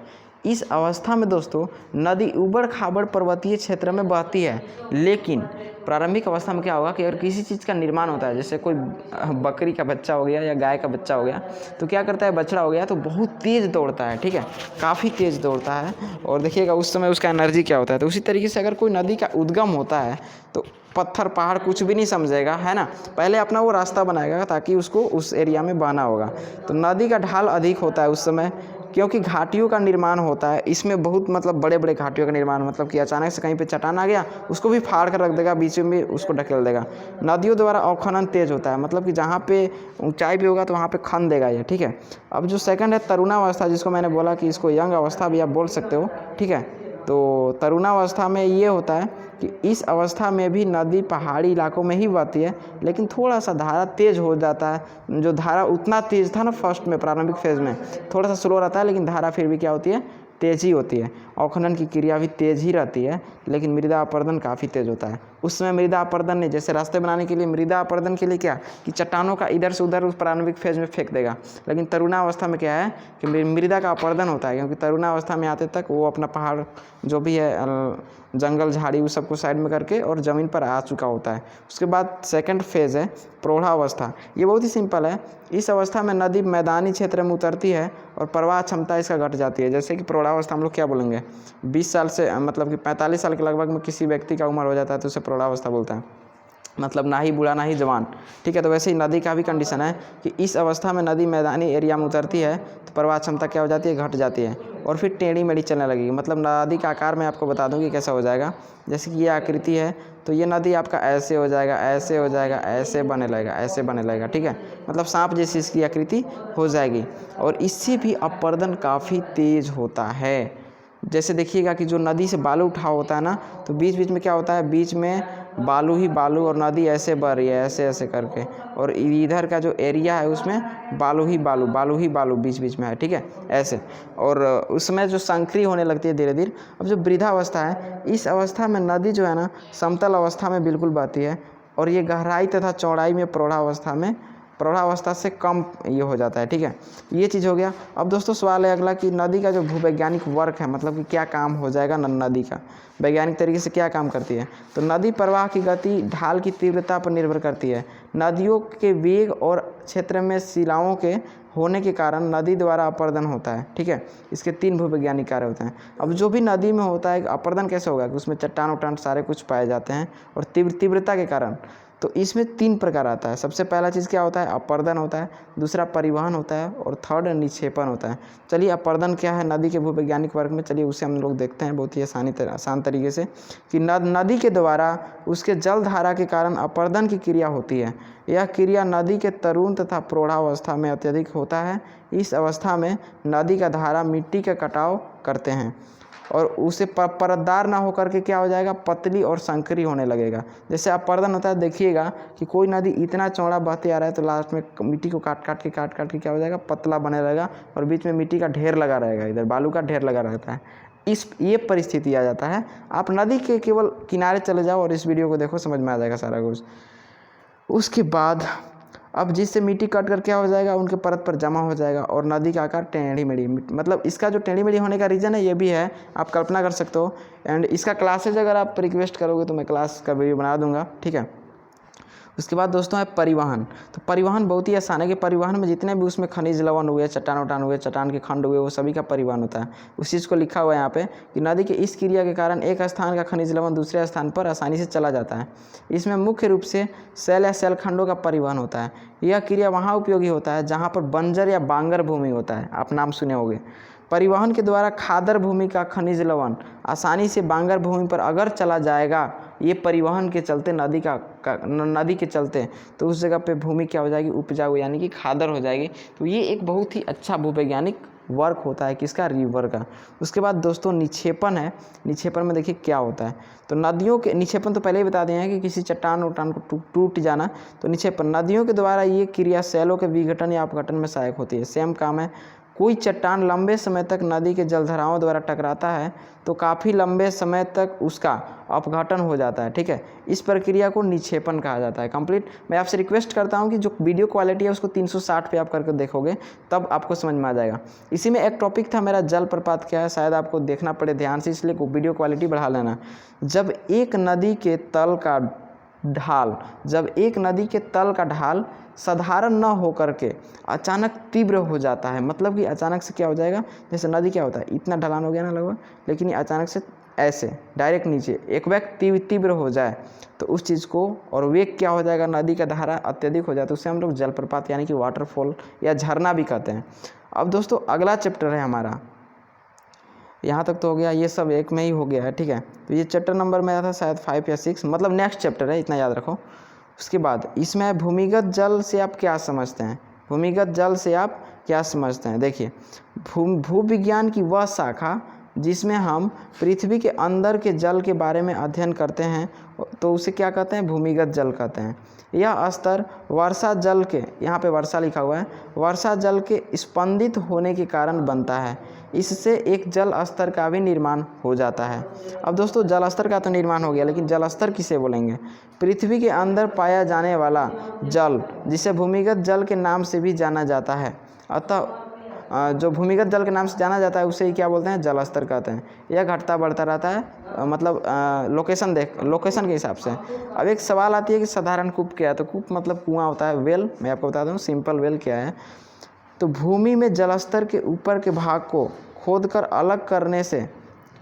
इस अवस्था में दोस्तों नदी उबड़ खाबड़ पर्वतीय क्षेत्र में बहती है। लेकिन प्रारंभिक अवस्था में क्या होगा कि अगर किसी चीज़ का निर्माण होता है, जैसे कोई बकरी का बच्चा हो गया या गाय का बच्चा हो गया, तो क्या करता है, बछड़ा हो गया तो बहुत तेज़ दौड़ता है। ठीक है, काफ़ी तेज़ दौड़ता है, और देखिएगा उस समय उसका एनर्जी क्या होता है। तो उसी तरीके से अगर कोई नदी का उद्गम होता है तो पत्थर पहाड़ कुछ भी नहीं समझेगा, है ना, पहले अपना वो रास्ता बनाएगा ताकि उसको उस एरिया में बहना होगा। तो नदी का ढाल अधिक होता है उस समय, क्योंकि घाटियों का निर्माण होता है। इसमें बहुत मतलब बड़े बड़े घाटियों का निर्माण, मतलब कि अचानक से कहीं पे चट्टान आ गया, उसको भी फाड़ कर रख देगा, बीच में उसको ढकेल देगा। नदियों द्वारा अवखनन तेज होता है, मतलब कि जहाँ पे ऊंचाई भी होगा तो वहाँ पे खन देगा ये। ठीक है, अब जो सेकंड है तरुणावस्था, जिसको मैंने बोला कि इसको यंग अवस्था भी आप बोल सकते हो। ठीक है, तो तरुणावस्था में ये होता है कि इस अवस्था में भी नदी पहाड़ी इलाकों में ही बहती है, लेकिन थोड़ा सा धारा तेज हो जाता है। जो धारा उतना तेज था ना फर्स्ट में, प्रारंभिक फेज में थोड़ा सा स्लो रहता है, लेकिन धारा फिर भी क्या होती है, तेज ही होती है। अवखनन की क्रिया भी तेज ही रहती है, लेकिन मृदा अपर्दन काफ़ी तेज होता है। उस समय मृदा अपर्दन नहीं, जैसे रास्ते बनाने के लिए मृदा अपर्दन के लिए क्या कि चट्टानों का इधर से उधर उस प्रारंभिक फेज में फेंक देगा। लेकिन तरुणावस्था में क्या है कि मृदा का अपर्दन होता है, क्योंकि तरुणावस्था में आते तक वो अपना पहाड़ जो भी है, जंगल झाड़ी, उस सबको साइड में करके और ज़मीन पर आ चुका होता है। उसके बाद सेकंड फेज़ है प्रौढ़ावस्था। ये बहुत ही सिंपल है। इस अवस्था में नदी मैदानी क्षेत्र में उतरती है और प्रवाह क्षमता इसका घट जाती है। जैसे कि प्रौढ़ावस्था हम लोग क्या बोलेंगे, 20 साल से मतलब कि 45 साल के लगभग में किसी व्यक्ति का उम्र हो जाता है तो उसे प्रौढ़ावस्था बोलता है, मतलब ना ही बूढ़ा ना ही जवान। ठीक है, तो वैसे ही नदी का भी कंडीशन है कि इस अवस्था में नदी मैदानी एरिया में उतरती है तो प्रवाह क्षमता क्या हो जाती है, घट जाती है, और फिर टेढ़ी मेढ़ी चलने लगेगी। मतलब नदी का आकार मैं आपको बता दूं कि कैसा हो जाएगा। जैसे कि ये आकृति है, तो ये नदी आपका ऐसे हो जाएगा, ऐसे हो जाएगा, ऐसे बने लगेगा, ऐसे बने लगेगा। ठीक है, मतलब सांप जैसी इसकी आकृति हो जाएगी, और इससे भी अपर्दन काफ़ी तेज़ होता है। जैसे देखिएगा कि जो नदी से बालू उठाव होता है ना, तो बीच बीच में क्या होता है, बीच में बालू ही बालू, और नदी ऐसे बह रही है ऐसे ऐसे करके, और इधर का जो एरिया है उसमें बालू ही बालू, बालू ही बालू बीच बीच में है। ठीक है, ऐसे, और उसमें जो संकरी होने लगती है धीरे धीरे। अब जो वृद्धावस्था है, इस अवस्था में नदी जो है ना समतल अवस्था में बिल्कुल बहती है, और ये गहराई तथा चौड़ाई में प्रौढ़ावस्था से कम ये हो जाता है। ठीक है, ये चीज़ हो गया। अब दोस्तों सवाल है अगला कि नदी का जो भूवैज्ञानिक वर्क है, मतलब कि क्या काम हो जाएगा नदी का वैज्ञानिक तरीके से क्या काम करती है। तो नदी प्रवाह की गति ढाल की तीव्रता पर निर्भर करती है। नदियों के वेग और क्षेत्र में शिलाओं के होने के कारण नदी द्वारा अपर्दन होता है। ठीक है, इसके 3 भूवैज्ञानिक कार्य होते हैं। अब जो भी नदी में होता है अपर्दन कैसे होगा कि उसमें चट्टान उट्टान सारे कुछ पाए जाते हैं, और तीव्रता के कारण। तो इसमें 3 प्रकार आता है। सबसे पहला चीज़ क्या होता है, अपर्दन होता है, दूसरा परिवहन होता है, और थर्ड निक्षेपण होता है। चलिए अपर्दन क्या है नदी के भूवैज्ञानिक वर्ग में, चलिए उसे हम लोग देखते हैं बहुत ही आसान तरीके से कि नदी के द्वारा उसके जल धारा के कारण अपर्दन की क्रिया होती है। यह क्रिया नदी के तरुण तथा प्रौढ़ावस्था में अत्यधिक होता है। इस अवस्था में नदी का धारा मिट्टी का कटाव करते हैं और उसे परतदार ना होकर के क्या हो जाएगा, पतली और संकरी होने लगेगा। जैसे अपरदन होता है, देखिएगा कि कोई नदी इतना चौड़ा बहते आ रहा है तो लास्ट में मिट्टी को काट काट के क्या हो जाएगा, पतला बने रहेगा और बीच में मिट्टी का ढेर लगा रहेगा, इधर बालू का ढेर लगा रहता है। ये परिस्थिति आ जाता है। आप नदी के केवल किनारे चले जाओ और इस वीडियो को देखो, समझ में आ जाएगा सारा कुछ। उसके बाद अब जिससे मिट्टी कट कर क्या हो जाएगा, उनके परत पर जमा हो जाएगा और नदी का आकार टेढ़ी मेढ़ी, मतलब इसका जो टेढ़ी मेढ़ी होने का रीज़न है ये भी है, आप कल्पना कर सकते हो। एंड इसका क्लासेज अगर आप रिक्वेस्ट करोगे तो मैं क्लास का वीडियो बना दूंगा, ठीक है। उसके बाद दोस्तों है परिवहन। तो परिवहन बहुत ही आसान है कि परिवहन में जितने भी उसमें खनिज लवण हुए, चट्टान वटान हुए, चट्टान के खंड हुए, वो सभी का परिवहन होता है। उस चीज़ को लिखा हुआ है यहाँ पे कि नदी के इस क्रिया के कारण एक स्थान का खनिज लवण दूसरे स्थान पर आसानी से चला जाता है। इसमें मुख्य रूप से सेल या सेल खंडों का परिवहन होता है। यह क्रिया वहाँ उपयोगी होता है जहाँ पर बंजर या बांगर भूमि होता है, आप नाम सुने होंगे। परिवहन के द्वारा खादर भूमि का खनिज लवण आसानी से बांगर भूमि पर अगर चला जाएगा, ये परिवहन के चलते नदी के चलते, तो उस जगह पे भूमि क्या हो जाएगी, उपजाऊ यानी कि खादर हो जाएगी। तो ये एक बहुत ही अच्छा भूवैज्ञानिक वर्क होता है किसका, रिवर का। उसके बाद दोस्तों निक्षेपण है। निक्षेपण में देखिए क्या होता है। तो नदियों के निक्षेपण तो पहले ही बता दिए हैं कि किसी चट्टान उट्टान को टूट जाना। तो निक्षेपण नदियों के द्वारा ये क्रिया सेलों के विघटन या अपघटन में सहायक होती है। सेम काम है। कोई चट्टान लंबे समय तक नदी के जलधाराओं द्वारा टकराता है तो काफ़ी लंबे समय तक उसका अपघटन हो जाता है, ठीक है। इस प्रक्रिया को निक्षेपण कहा जाता है। कंप्लीट। मैं आपसे रिक्वेस्ट करता हूं कि जो वीडियो क्वालिटी है उसको 360 पे आप करके देखोगे तब आपको समझ में आ जाएगा। इसी में एक टॉपिक था मेरा जलप्रपात क्या है, शायद आपको देखना पड़े ध्यान से, इसलिए वीडियो क्वालिटी बढ़ा लेना। जब एक नदी के तल का ढाल साधारण न होकर के अचानक तीव्र हो जाता है, मतलब कि अचानक से क्या हो जाएगा, जैसे नदी क्या होता है, इतना ढलान हो गया ना लगभग, लेकिन ये अचानक से ऐसे डायरेक्ट नीचे एक वेग तीव्र हो जाए तो उस चीज़ को, और वेग क्या हो जाएगा, नदी का धारा अत्यधिक हो जाए तो उससे हम लोग जलप्रपात यानी कि वाटरफॉल या झरना भी कहते हैं। अब दोस्तों अगला चैप्टर है हमारा, यहाँ तक तो हो गया, ये सब एक में ही हो गया है, ठीक है। तो ये चैप्टर नंबर मेरा था शायद 5 या 6, मतलब नेक्स्ट चैप्टर है, इतना याद रखो। उसके बाद इसमें भूमिगत जल से आप क्या समझते हैं, भूमिगत जल से आप क्या समझते हैं। देखिए भूविज्ञान की वह शाखा जिसमें हम पृथ्वी के अंदर के जल के बारे में अध्ययन करते हैं तो उसे क्या कहते हैं, भूमिगत जल कहते हैं। यह स्तर वर्षा जल के, यहाँ पे वर्षा लिखा हुआ है, वर्षा जल के स्पंदित होने के कारण बनता है। इससे एक जल स्तर का भी निर्माण हो जाता है। अब दोस्तों जल स्तर का तो निर्माण हो गया, लेकिन जल स्तर किसे बोलेंगे, पृथ्वी के अंदर पाया जाने वाला जल जिसे भूमिगत जल के नाम से भी जाना जाता है। अतः जो भूमिगत जल के नाम से जाना जाता है उसे ही क्या बोलते हैं, जल स्तर कहते हैं। यह घटता बढ़ता रहता है, मतलब लोकेशन के हिसाब से। अब एक सवाल आती है कि साधारण कूप क्या है, तो कूप मतलब कुआं होता है। वेल मैं आपको बता दूं सिंपल वेल क्या है। तो भूमि में जलस्तर के ऊपर के भाग को खोदकर अलग करने से,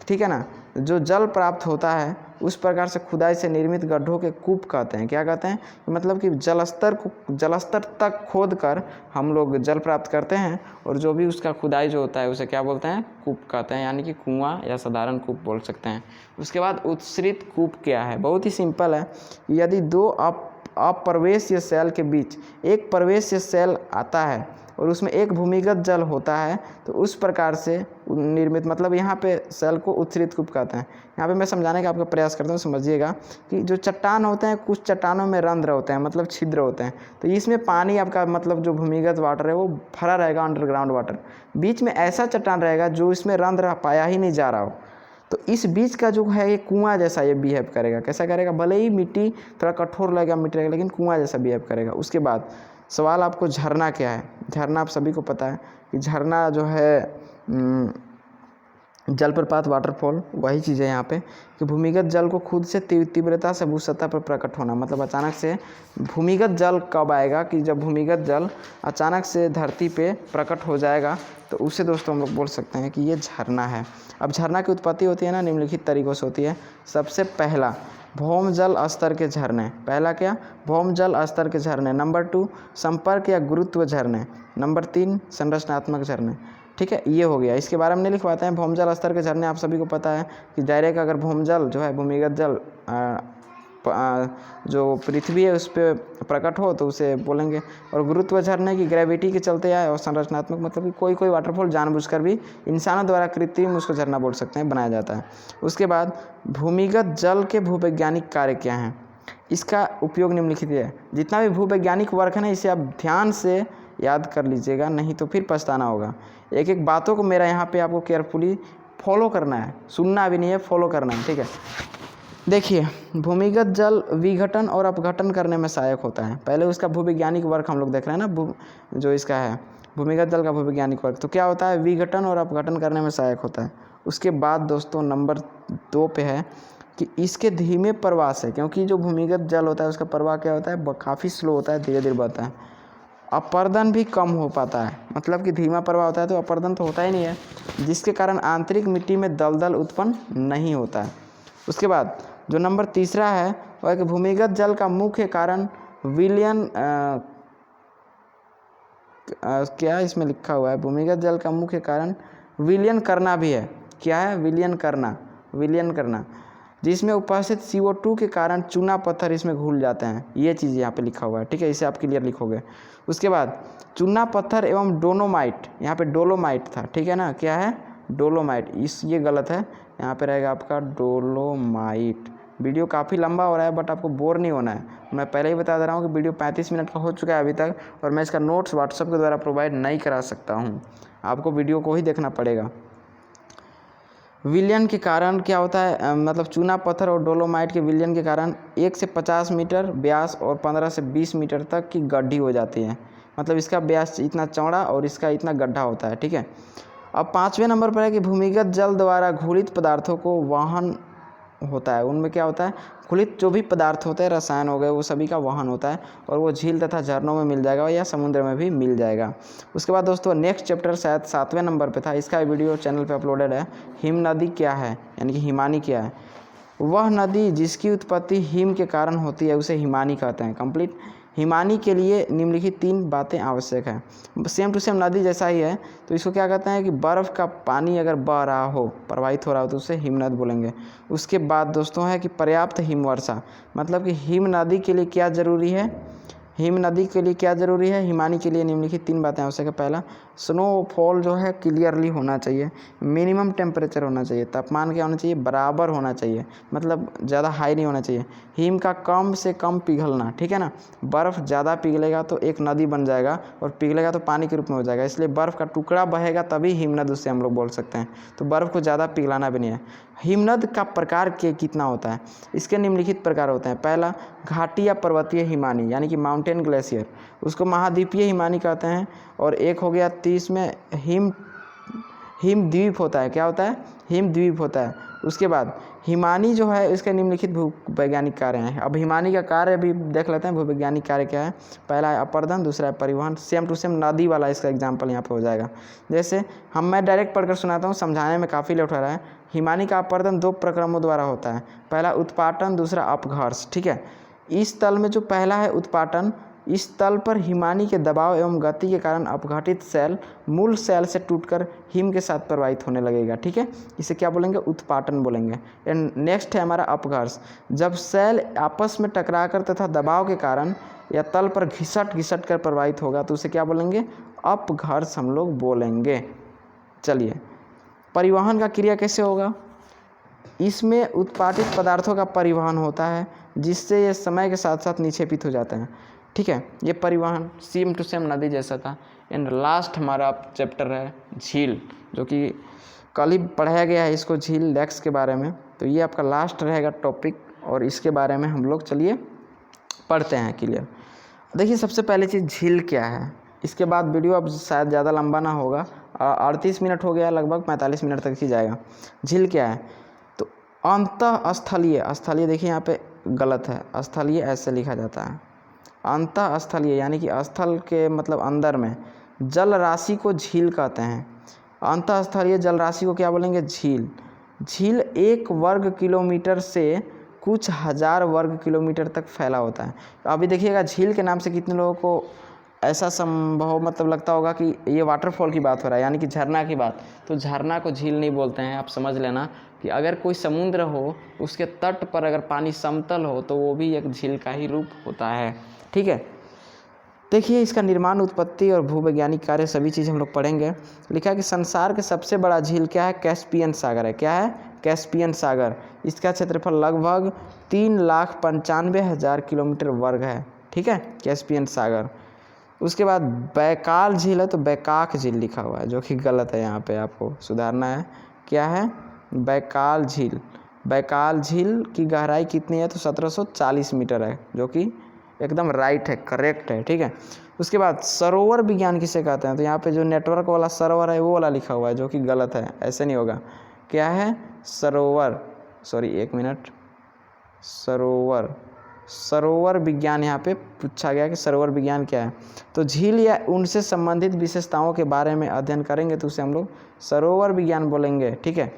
ठीक है ना, जो जल प्राप्त होता है उस प्रकार से खुदाई से निर्मित गड्ढों के कूप कहते हैं। क्या कहते हैं, मतलब कि जलस्तर तक खोदकर हम लोग जल प्राप्त करते हैं, और जो भी उसका खुदाई जो होता है उसे क्या बोलते हैं, कूप कहते हैं, यानी कि कुआं या साधारण कूप बोल सकते हैं। उसके बाद उत्सृत कूप क्या है, बहुत ही सिंपल है। यदि दो अप्रवेश्य सेल के बीच एक प्रवेश्य सेल आता है और उसमें एक भूमिगत जल होता है तो उस प्रकार से निर्मित, मतलब यहाँ पे सेल को उत्सृत कूप कहते हैं। यहाँ पे मैं समझाने का आपका प्रयास करता हूँ, समझिएगा कि जो चट्टान होते हैं, कुछ चट्टानों में रंध्र होते हैं, मतलब छिद्र होते हैं, तो इसमें पानी आपका मतलब जो भूमिगत वाटर है वो भरा रहेगा, अंडरग्राउंड वाटर। बीच में ऐसा चट्टान रहेगा जो इसमें रंध्र पाया ही नहीं जा रहा हो, तो इस बीच का जो है ये कुआं जैसा ये बिहेव करेगा। कैसा करेगा, भले ही मिट्टी थोड़ा कठोर लगेगा, मिट्टी लगेगा, लेकिन कुआं जैसा बिहेव करेगा। उसके बाद सवाल आपको झरना क्या है, झरना आप सभी को पता है कि झरना जो है जलप्रपात वाटरफॉल वही चीज़ है यहाँ पे, कि भूमिगत जल को खुद से तीव्रता से भू सतह पर प्रकट होना, मतलब अचानक से भूमिगत जल कब आएगा, कि जब भूमिगत जल अचानक से धरती पे प्रकट हो जाएगा तो उसे दोस्तों हम लोग बोल सकते हैं कि ये झरना है। अब झरना की उत्पत्ति होती है ना निम्नलिखित तरीक़ों से होती है। सबसे पहला भौम जल स्तर के झरने, पहला क्या, भौम जल स्तर के झरने। नंबर 2 संपर्क या गुरुत्व झरने। नंबर 3 संरचनात्मक झरने। ठीक है, ये हो गया। इसके बारे में नहीं लिखवाते हैं। भौम जल स्तर के झरने आप सभी को पता है कि डायरेक्ट अगर भौम जल जो है भूमिगत जल जो पृथ्वी है उस पर प्रकट हो तो उसे बोलेंगे। और गुरुत्व झरने की ग्रेविटी के चलते आए, और संरचनात्मक मतलब कि कोई कोई वाटरफॉल जानबूझकर भी इंसानों द्वारा कृत्रिम उसको झरना बोल सकते हैं, बनाया जाता है। उसके बाद भूमिगत जल के भूवैज्ञानिक कार्य क्या हैं, इसका उपयोग निम्नलिखित है। जितना भी भूवैज्ञानिक वर्क है ना, इसे आप ध्यान से याद कर लीजिएगा, नहीं तो फिर पछताना होगा। एक एक बातों को मेरा यहाँ पे आपको केयरफुली फॉलो करना है, सुनना भी नहीं है, फॉलो करना है, ठीक है। देखिए, भूमिगत जल विघटन और अपघटन करने में सहायक होता है। पहले उसका भूवैज्ञानिक वर्क हम लोग देख रहे हैं ना, जो इसका है भूमिगत जल का भूवैज्ञानिक वर्क, तो क्या होता है, विघटन और अपघटन करने में सहायक होता है। उसके बाद दोस्तों नंबर 2 पे है कि इसके धीमे प्रवाह से, क्योंकि जो भूमिगत जल होता है उसका प्रवाह क्या होता है, काफ़ी स्लो होता है, धीरे धीरे बहता है। अपरदन भी कम हो पाता है, मतलब कि धीमा प्रवाह होता है तो अपरदन तो होता ही नहीं है, जिसके कारण आंतरिक मिट्टी में दलदल उत्पन्न नहीं होता है। उसके बाद जो नंबर 3 है वह है कि भूमिगत जल का मुख्य कारण विलयन क्या इसमें लिखा हुआ है, भूमिगत जल का मुख्य कारण विलयन करना भी है। क्या है, विलयन करना, जिसमें उपस्थित CO2 के कारण चूना पत्थर इसमें घुल जाते हैं। ये चीज़ यहाँ पे लिखा हुआ है, ठीक है, इसे आप क्लियर लिखोगे। उसके बाद चूना पत्थर एवं डोलोमाइट, यहाँ पे डोलोमाइट था, ठीक है ना, क्या है, डोलोमाइट, ये गलत है, यहाँ पे रहेगा आपका डोलोमाइट। वीडियो काफ़ी लंबा हो रहा है बट आपको बोर नहीं होना है। मैं पहले ही बता दे रहा हूँ कि वीडियो 35 मिनट का हो चुका है अभी तक, और मैं इसका नोट्स व्हाट्सएप के द्वारा प्रोवाइड नहीं करा सकता हूँ, आपको वीडियो को ही देखना पड़ेगा। विलयन के कारण क्या होता है, मतलब चूना पत्थर और डोलोमाइट के विलयन के कारण 1 से 50 मीटर व्यास और 15 से 20 मीटर तक की गड्ढी हो जाती है। मतलब इसका व्यास इतना चौड़ा और इसका इतना गड्ढा होता है, ठीक है। अब 5वें नंबर पर है कि भूमिगत जल द्वारा घुलित पदार्थों को वहन होता है। उनमें क्या होता है, घुलित जो भी पदार्थ होते हैं, रसायन हो गए, वो सभी का वहन होता है, और वो झील तथा झरनों में मिल जाएगा या समुद्र में भी मिल जाएगा। उसके बाद दोस्तों नेक्स्ट चैप्टर शायद 7वें नंबर पे था, इसका वीडियो चैनल पे अपलोडेड है। हिम नदी क्या है, यानी कि हिमानी क्या है। वह नदी जिसकी उत्पत्ति हिम के कारण होती है उसे हिमानी कहते हैं। कंप्लीट। हिमानी के लिए निम्नलिखित 3 बातें आवश्यक है। सेम टू सेम नदी जैसा ही है, तो इसको क्या कहते हैं कि बर्फ़ का पानी अगर बह रहा हो, प्रवाहित हो रहा हो, तो उसे हिमनद बोलेंगे। उसके बाद दोस्तों है कि पर्याप्त हिमवर्षा, मतलब कि हिम नदी के लिए क्या ज़रूरी है, हिम नदी के लिए क्या ज़रूरी है, हिमानी के लिए निम्नलिखित 3 बातें आवश्यक है। पहला, स्नोफॉल जो है क्लियरली होना चाहिए, मिनिमम टेम्परेचर होना चाहिए, तापमान क्या होना चाहिए, बराबर होना चाहिए, मतलब ज़्यादा हाई नहीं होना चाहिए। हिम का कम से कम पिघलना, ठीक है ना, बर्फ़ ज़्यादा पिघलेगा तो एक नदी बन जाएगा, और पिघलेगा तो पानी के रूप में हो जाएगा, इसलिए बर्फ़ का टुकड़ा बहेगा तभी हिमनद उससे हम लोग बोल सकते हैं। तो बर्फ़ को ज़्यादा पिघलाना भी नहीं है। हिमनद का प्रकार के कितना होता है, इसके निम्नलिखित प्रकार होते हैं। पहला, घाटी या पर्वतीय हिमानी, यानी कि माउंटेन ग्लेशियर, उसको महाद्वीपीय हिमानी कहते हैं। और एक हो गया 30 में हिमद्वीप होता है। क्या होता है, हिमद्वीप होता है। उसके बाद हिमानी जो है इसके निम्नलिखित भूवैज्ञानिक कार्य हैं। अब हिमानी का कार्य भी देख लेते हैं, भूवैज्ञानिक कार्य क्या है। पहला है अपर्दन, दूसरा है परिवहन। सेम टू सेम नदी वाला इसका एग्जाम्पल यहाँ पे हो जाएगा। जैसे मैं डायरेक्ट पढ़कर सुनाता हूँ, समझाने में काफ़ी लेट हो रहा है। हिमानी का अपर्दन 2 प्रक्रमों द्वारा होता है। पहला उत्पाटन, दूसरा अपघर्ष, ठीक है। इस तल में जो पहला है उत्पाटन, इस तल पर हिमानी के दबाव एवं गति के कारण अपघटित सेल मूल सेल से टूटकर हिम के साथ प्रवाहित होने लगेगा, ठीक है। इसे क्या बोलेंगे, उत्पाटन बोलेंगे। एंड नेक्स्ट है हमारा अपघर्ष, जब सेल आपस में टकराकर तथा दबाव के कारण या तल पर घिसट कर प्रवाहित होगा तो उसे क्या बोलेंगे, अपघर्ष हम लोग बोलेंगे। चलिए, परिवहन का क्रिया कैसे होगा, इसमें उत्पादित पदार्थों का परिवहन होता है जिससे ये समय के साथ साथ निक्षेपित हो जाते हैं, ठीक है। ये परिवहन सेम टू सेम नदी जैसा था। एंड लास्ट हमारा चैप्टर है झील, जो कि कल ही पढ़ाया गया है इसको, झील लेक्स के बारे में। तो ये आपका लास्ट रहेगा टॉपिक, और इसके बारे में हम लोग चलिए पढ़ते हैं क्लियर। देखिए, सबसे पहले चीज़ झील क्या है, इसके बाद वीडियो अब शायद ज़्यादा लंबा ना होगा, 38 मिनट हो गया, लगभग 45 मिनट तक ही जाएगा। झील क्या है, तो अंतःस्थलीय, स्थलीय देखिए यहाँ पे गलत है, स्थलीय ऐसे लिखा जाता है, अंतःस्थलीय यानी कि स्थल के मतलब अंदर में जल राशि को झील कहते हैं। अंतःस्थलीय जल राशि को क्या बोलेंगे, झील। झील 1 वर्ग किलोमीटर से कुछ हज़ार वर्ग किलोमीटर तक फैला होता है। तो अभी देखिएगा झील के नाम से कितने लोगों को ऐसा संभव मतलब लगता होगा कि ये वाटरफॉल की बात हो रहा है, यानी कि झरना की बात। तो झरना को झील नहीं बोलते हैं। आप समझ लेना कि अगर कोई समुद्र हो, उसके तट पर अगर पानी समतल हो तो वो भी एक झील का ही रूप होता है। ठीक है, देखिए इसका निर्माण, उत्पत्ति और भूवैज्ञानिक कार्य सभी चीज़ हम लोग पढ़ेंगे। लिखा है कि संसार के सबसे बड़ा झील क्या है? कैस्पियन सागर है। क्या है? कैस्पियन सागर। इसका क्षेत्रफल लगभग 3,95,000 किलोमीटर वर्ग है। ठीक है, कैस्पियन सागर। उसके बाद बैकाल झील है, तो बैकाक झील लिखा हुआ है जो कि गलत है, यहाँ पे आपको सुधारना है। क्या है? बैकाल झील। बैकाल झील की गहराई कितनी है? तो 1740 मीटर है, जो कि एकदम राइट है, करेक्ट है। ठीक है, उसके बाद सरोवर विज्ञान किसे कहते हैं? तो यहाँ पे जो नेटवर्क वाला सरोवर है वो वाला लिखा हुआ है, जो कि गलत है, ऐसे नहीं होगा। क्या है? सरोवर, सॉरी एक मिनट, सरोवर। सरोवर विज्ञान यहाँ पे पूछा गया कि सरोवर विज्ञान क्या है। तो झील या उनसे संबंधित विशेषताओं के बारे में अध्ययन करेंगे तो उसे हम लोग सरोवर विज्ञान बोलेंगे। ठीक है,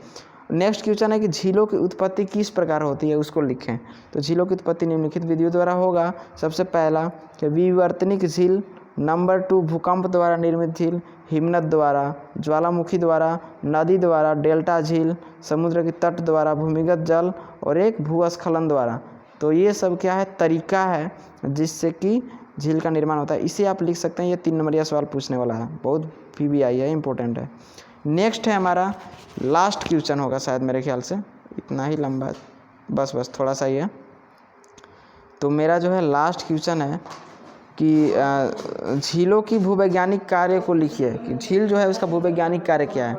नेक्स्ट क्वेश्चन है कि झीलों की उत्पत्ति किस प्रकार होती है, उसको लिखें। तो झीलों की उत्पत्ति निम्नलिखित विधियों द्वारा होगा। सबसे पहला कि विवर्तनिक झील, नंबर 2 भूकंप द्वारा निर्मित झील, हिमनद द्वारा, ज्वालामुखी द्वारा, नदी द्वारा, डेल्टा झील, समुद्र के तट द्वारा, भूमिगत जल और एक भूस्खलन द्वारा। तो ये सब क्या है? तरीका है जिससे कि झील का निर्माण होता है। इसे आप लिख सकते हैं, ये 3 नंबरिया सवाल पूछने वाला है, बहुत PBI है, इंपॉर्टेंट है। नेक्स्ट है हमारा लास्ट क्वेश्चन होगा शायद, मेरे ख्याल से इतना ही लंबा है, बस थोड़ा सा ही है। तो मेरा जो है लास्ट क्वेश्चन है कि झीलों की भूवैज्ञानिक कार्य को लिखिए कि झील जो है उसका भूवैज्ञानिक कार्य क्या है।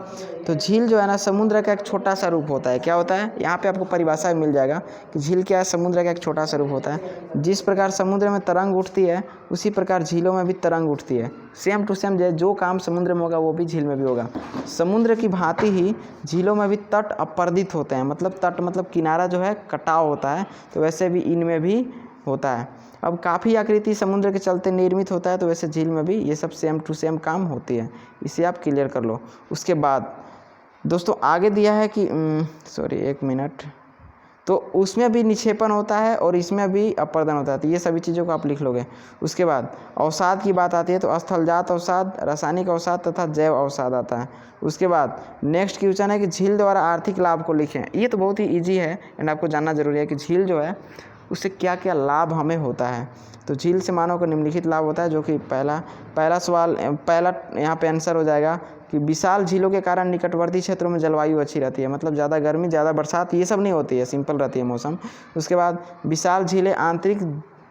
तो झील जो है ना, समुद्र का एक छोटा सा रूप होता है। क्या होता है? यहाँ पे आपको परिभाषा मिल जाएगा कि झील क्या है। समुद्र का एक छोटा सा रूप होता है। जिस प्रकार समुद्र में तरंग उठती है उसी प्रकार झीलों में भी तरंग उठती है। सेम टू सेम जो काम समुद्र में होगा वो भी झील में भी होगा। समुद्र की भांति ही झीलों में भी तट अपर्दित होते हैं, मतलब तट मतलब किनारा जो है कटाव होता है, तो वैसे भी इनमें भी होता है। अब काफ़ी आकृति समुद्र के चलते निर्मित होता है, तो वैसे झील में भी ये सब सेम टू सेम काम होती है। इसे आप क्लियर कर लो। उसके बाद दोस्तों आगे दिया है कि सॉरी एक मिनट, तो उसमें भी निक्षेपण होता है और इसमें भी अपर्दन होता है, तो ये सभी चीज़ों को आप लिख लोगे। उसके बाद अवसाद की बात आती है, तो स्थलजात अवसाद, रासायनिक अवसाद तथा जैव अवसाद आता है। उसके बाद नेक्स्ट क्वेश्चन है कि झील द्वारा आर्थिक लाभ को लिखें। ये तो बहुत ही ईजी है एंड आपको जानना जरूरी है कि झील जो है उससे क्या क्या लाभ हमें होता है। तो झील से मानव को निम्नलिखित लाभ होता है, जो कि पहला सवाल, पहला यहाँ पे आंसर हो जाएगा कि विशाल झीलों के कारण निकटवर्ती क्षेत्रों में जलवायु अच्छी रहती है, मतलब ज़्यादा गर्मी, ज़्यादा बरसात ये सब नहीं होती है, सिंपल रहती है मौसम। उसके बाद विशाल झीलें आंतरिक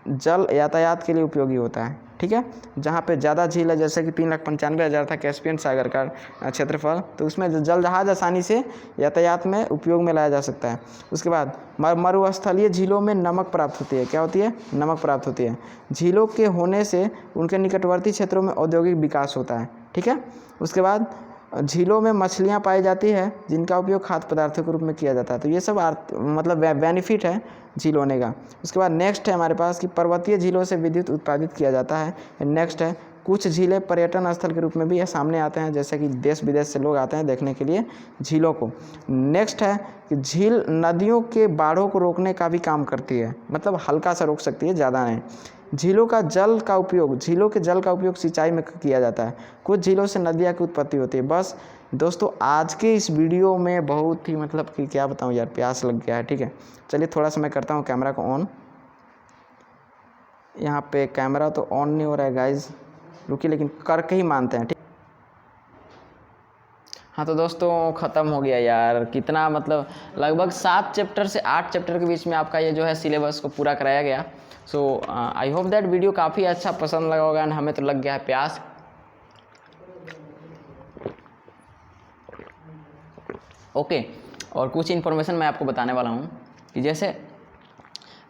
जल यातायात के लिए उपयोगी होता है। ठीक है, जहाँ पे ज़्यादा झील है, जैसे कि 3,95,000 था कैस्पियन सागर का क्षेत्रफल, तो उसमें जल जहाज आसानी से यातायात में उपयोग में लाया जा सकता है। उसके बाद मरुस्थलीय झीलों में नमक प्राप्त होती है। क्या होती है? नमक प्राप्त होती है। झीलों के होने से उनके निकटवर्ती क्षेत्रों में औद्योगिक विकास होता है। ठीक है, उसके बाद झीलों में मछलियाँ पाई जाती है जिनका उपयोग खाद्य पदार्थों के रूप में किया जाता है। तो ये सब मतलब बेनिफिट है झील होने का। उसके बाद नेक्स्ट है हमारे पास कि पर्वतीय झीलों से विद्युत उत्पादित किया जाता है। नेक्स्ट है कुछ झीलें पर्यटन स्थल के रूप में भी ये सामने आते हैं, जैसे कि देश विदेश से लोग आते हैं देखने के लिए झीलों को। नेक्स्ट है कि झील नदियों के बाढ़ों को रोकने का भी काम करती है, मतलब हल्का सा रोक सकती है, ज़्यादा नहीं। झीलों के जल का उपयोग सिंचाई में किया जाता है। कुछ झीलों से नदियाँ की उत्पत्ति होती है। बस दोस्तों आज के इस वीडियो में बहुत ही मतलब कि क्या बताऊँ यार, प्यास लग गया है। ठीक है, चलिए थोड़ा सा मैं करता हूँ कैमरा को ऑन। यहाँ पे कैमरा तो ऑन नहीं हो रहा है गाइज, रुकिए, लेकिन करके ही मानते हैं। ठीक, हाँ तो दोस्तों ख़त्म हो गया यार। कितना मतलब लगभग 7 चैप्टर से 8 चैप्टर के बीच में आपका ये जो है सिलेबस को पूरा कराया गया। सो आई होप दैट वीडियो काफ़ी अच्छा पसंद लगा होगा एंड हमें तो लग गया है प्यास। ओके, और कुछ इन्फॉर्मेशन मैं आपको बताने वाला हूँ कि जैसे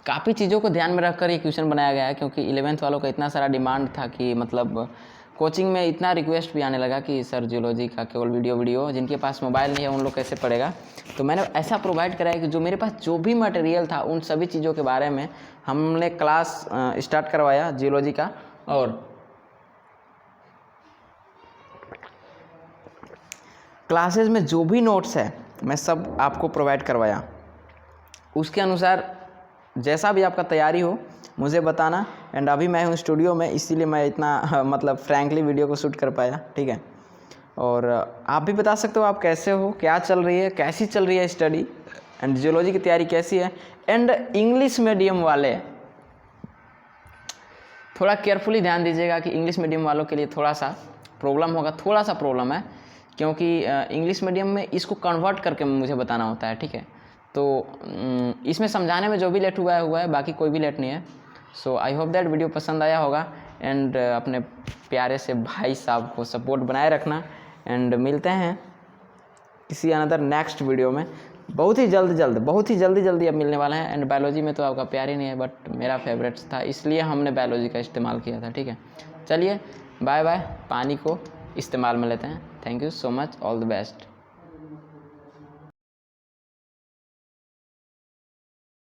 काफ़ी चीज़ों को ध्यान में रखकर ये क्वेश्चन बनाया गया है, क्योंकि 11th वालों का इतना सारा डिमांड था कि मतलब कोचिंग में इतना रिक्वेस्ट भी आने लगा कि सर जियोलॉजी का केवल वीडियो, जिनके पास मोबाइल नहीं है उन लोग कैसे पढ़ेगा। तो मैंने ऐसा प्रोवाइड कराया कि जो मेरे पास जो भी मटेरियल था उन सभी चीज़ों के बारे में हमने क्लास स्टार्ट करवाया जियोलॉजी का, और क्लासेस में जो भी नोट्स है मैं सब आपको प्रोवाइड करवाया। उसके अनुसार जैसा भी आपका तैयारी हो मुझे बताना। एंड अभी मैं हूँ स्टूडियो में, इसीलिए मैं इतना मतलब फ्रैंकली वीडियो को शूट कर पाया, ठीक है। और आप भी बता सकते हो आप कैसे हो, क्या चल रही है, कैसी चल रही है स्टडी, एंड जियोलॉजी की तैयारी कैसी है। एंड इंग्लिश मीडियम वाले थोड़ा केयरफुली ध्यान दीजिएगा कि इंग्लिश मीडियम वालों के लिए थोड़ा सा प्रॉब्लम होगा, थोड़ा सा प्रॉब्लम है, क्योंकि इंग्लिश मीडियम में इसको कन्वर्ट करके मुझे बताना होता है, ठीक है। तो इसमें समझाने में जो भी लेट हुआ है, बाकी कोई भी लेट नहीं है। सो आई होप दैट वीडियो पसंद आया होगा। एंड अपने प्यारे से भाई साहब को सपोर्ट बनाए रखना। एंड मिलते हैं किसी अनदर नेक्स्ट वीडियो में बहुत ही जल्दी अब मिलने वाला है। एंड बायोलॉजी में तो आपका प्यार ही नहीं है, बट मेरा फेवरेट्स था, इसलिए हमने बायोलॉजी का इस्तेमाल किया था, ठीक है। चलिए बाय बाय, पानी को इस्तेमाल में लेते हैं। Thank you so much, all the best.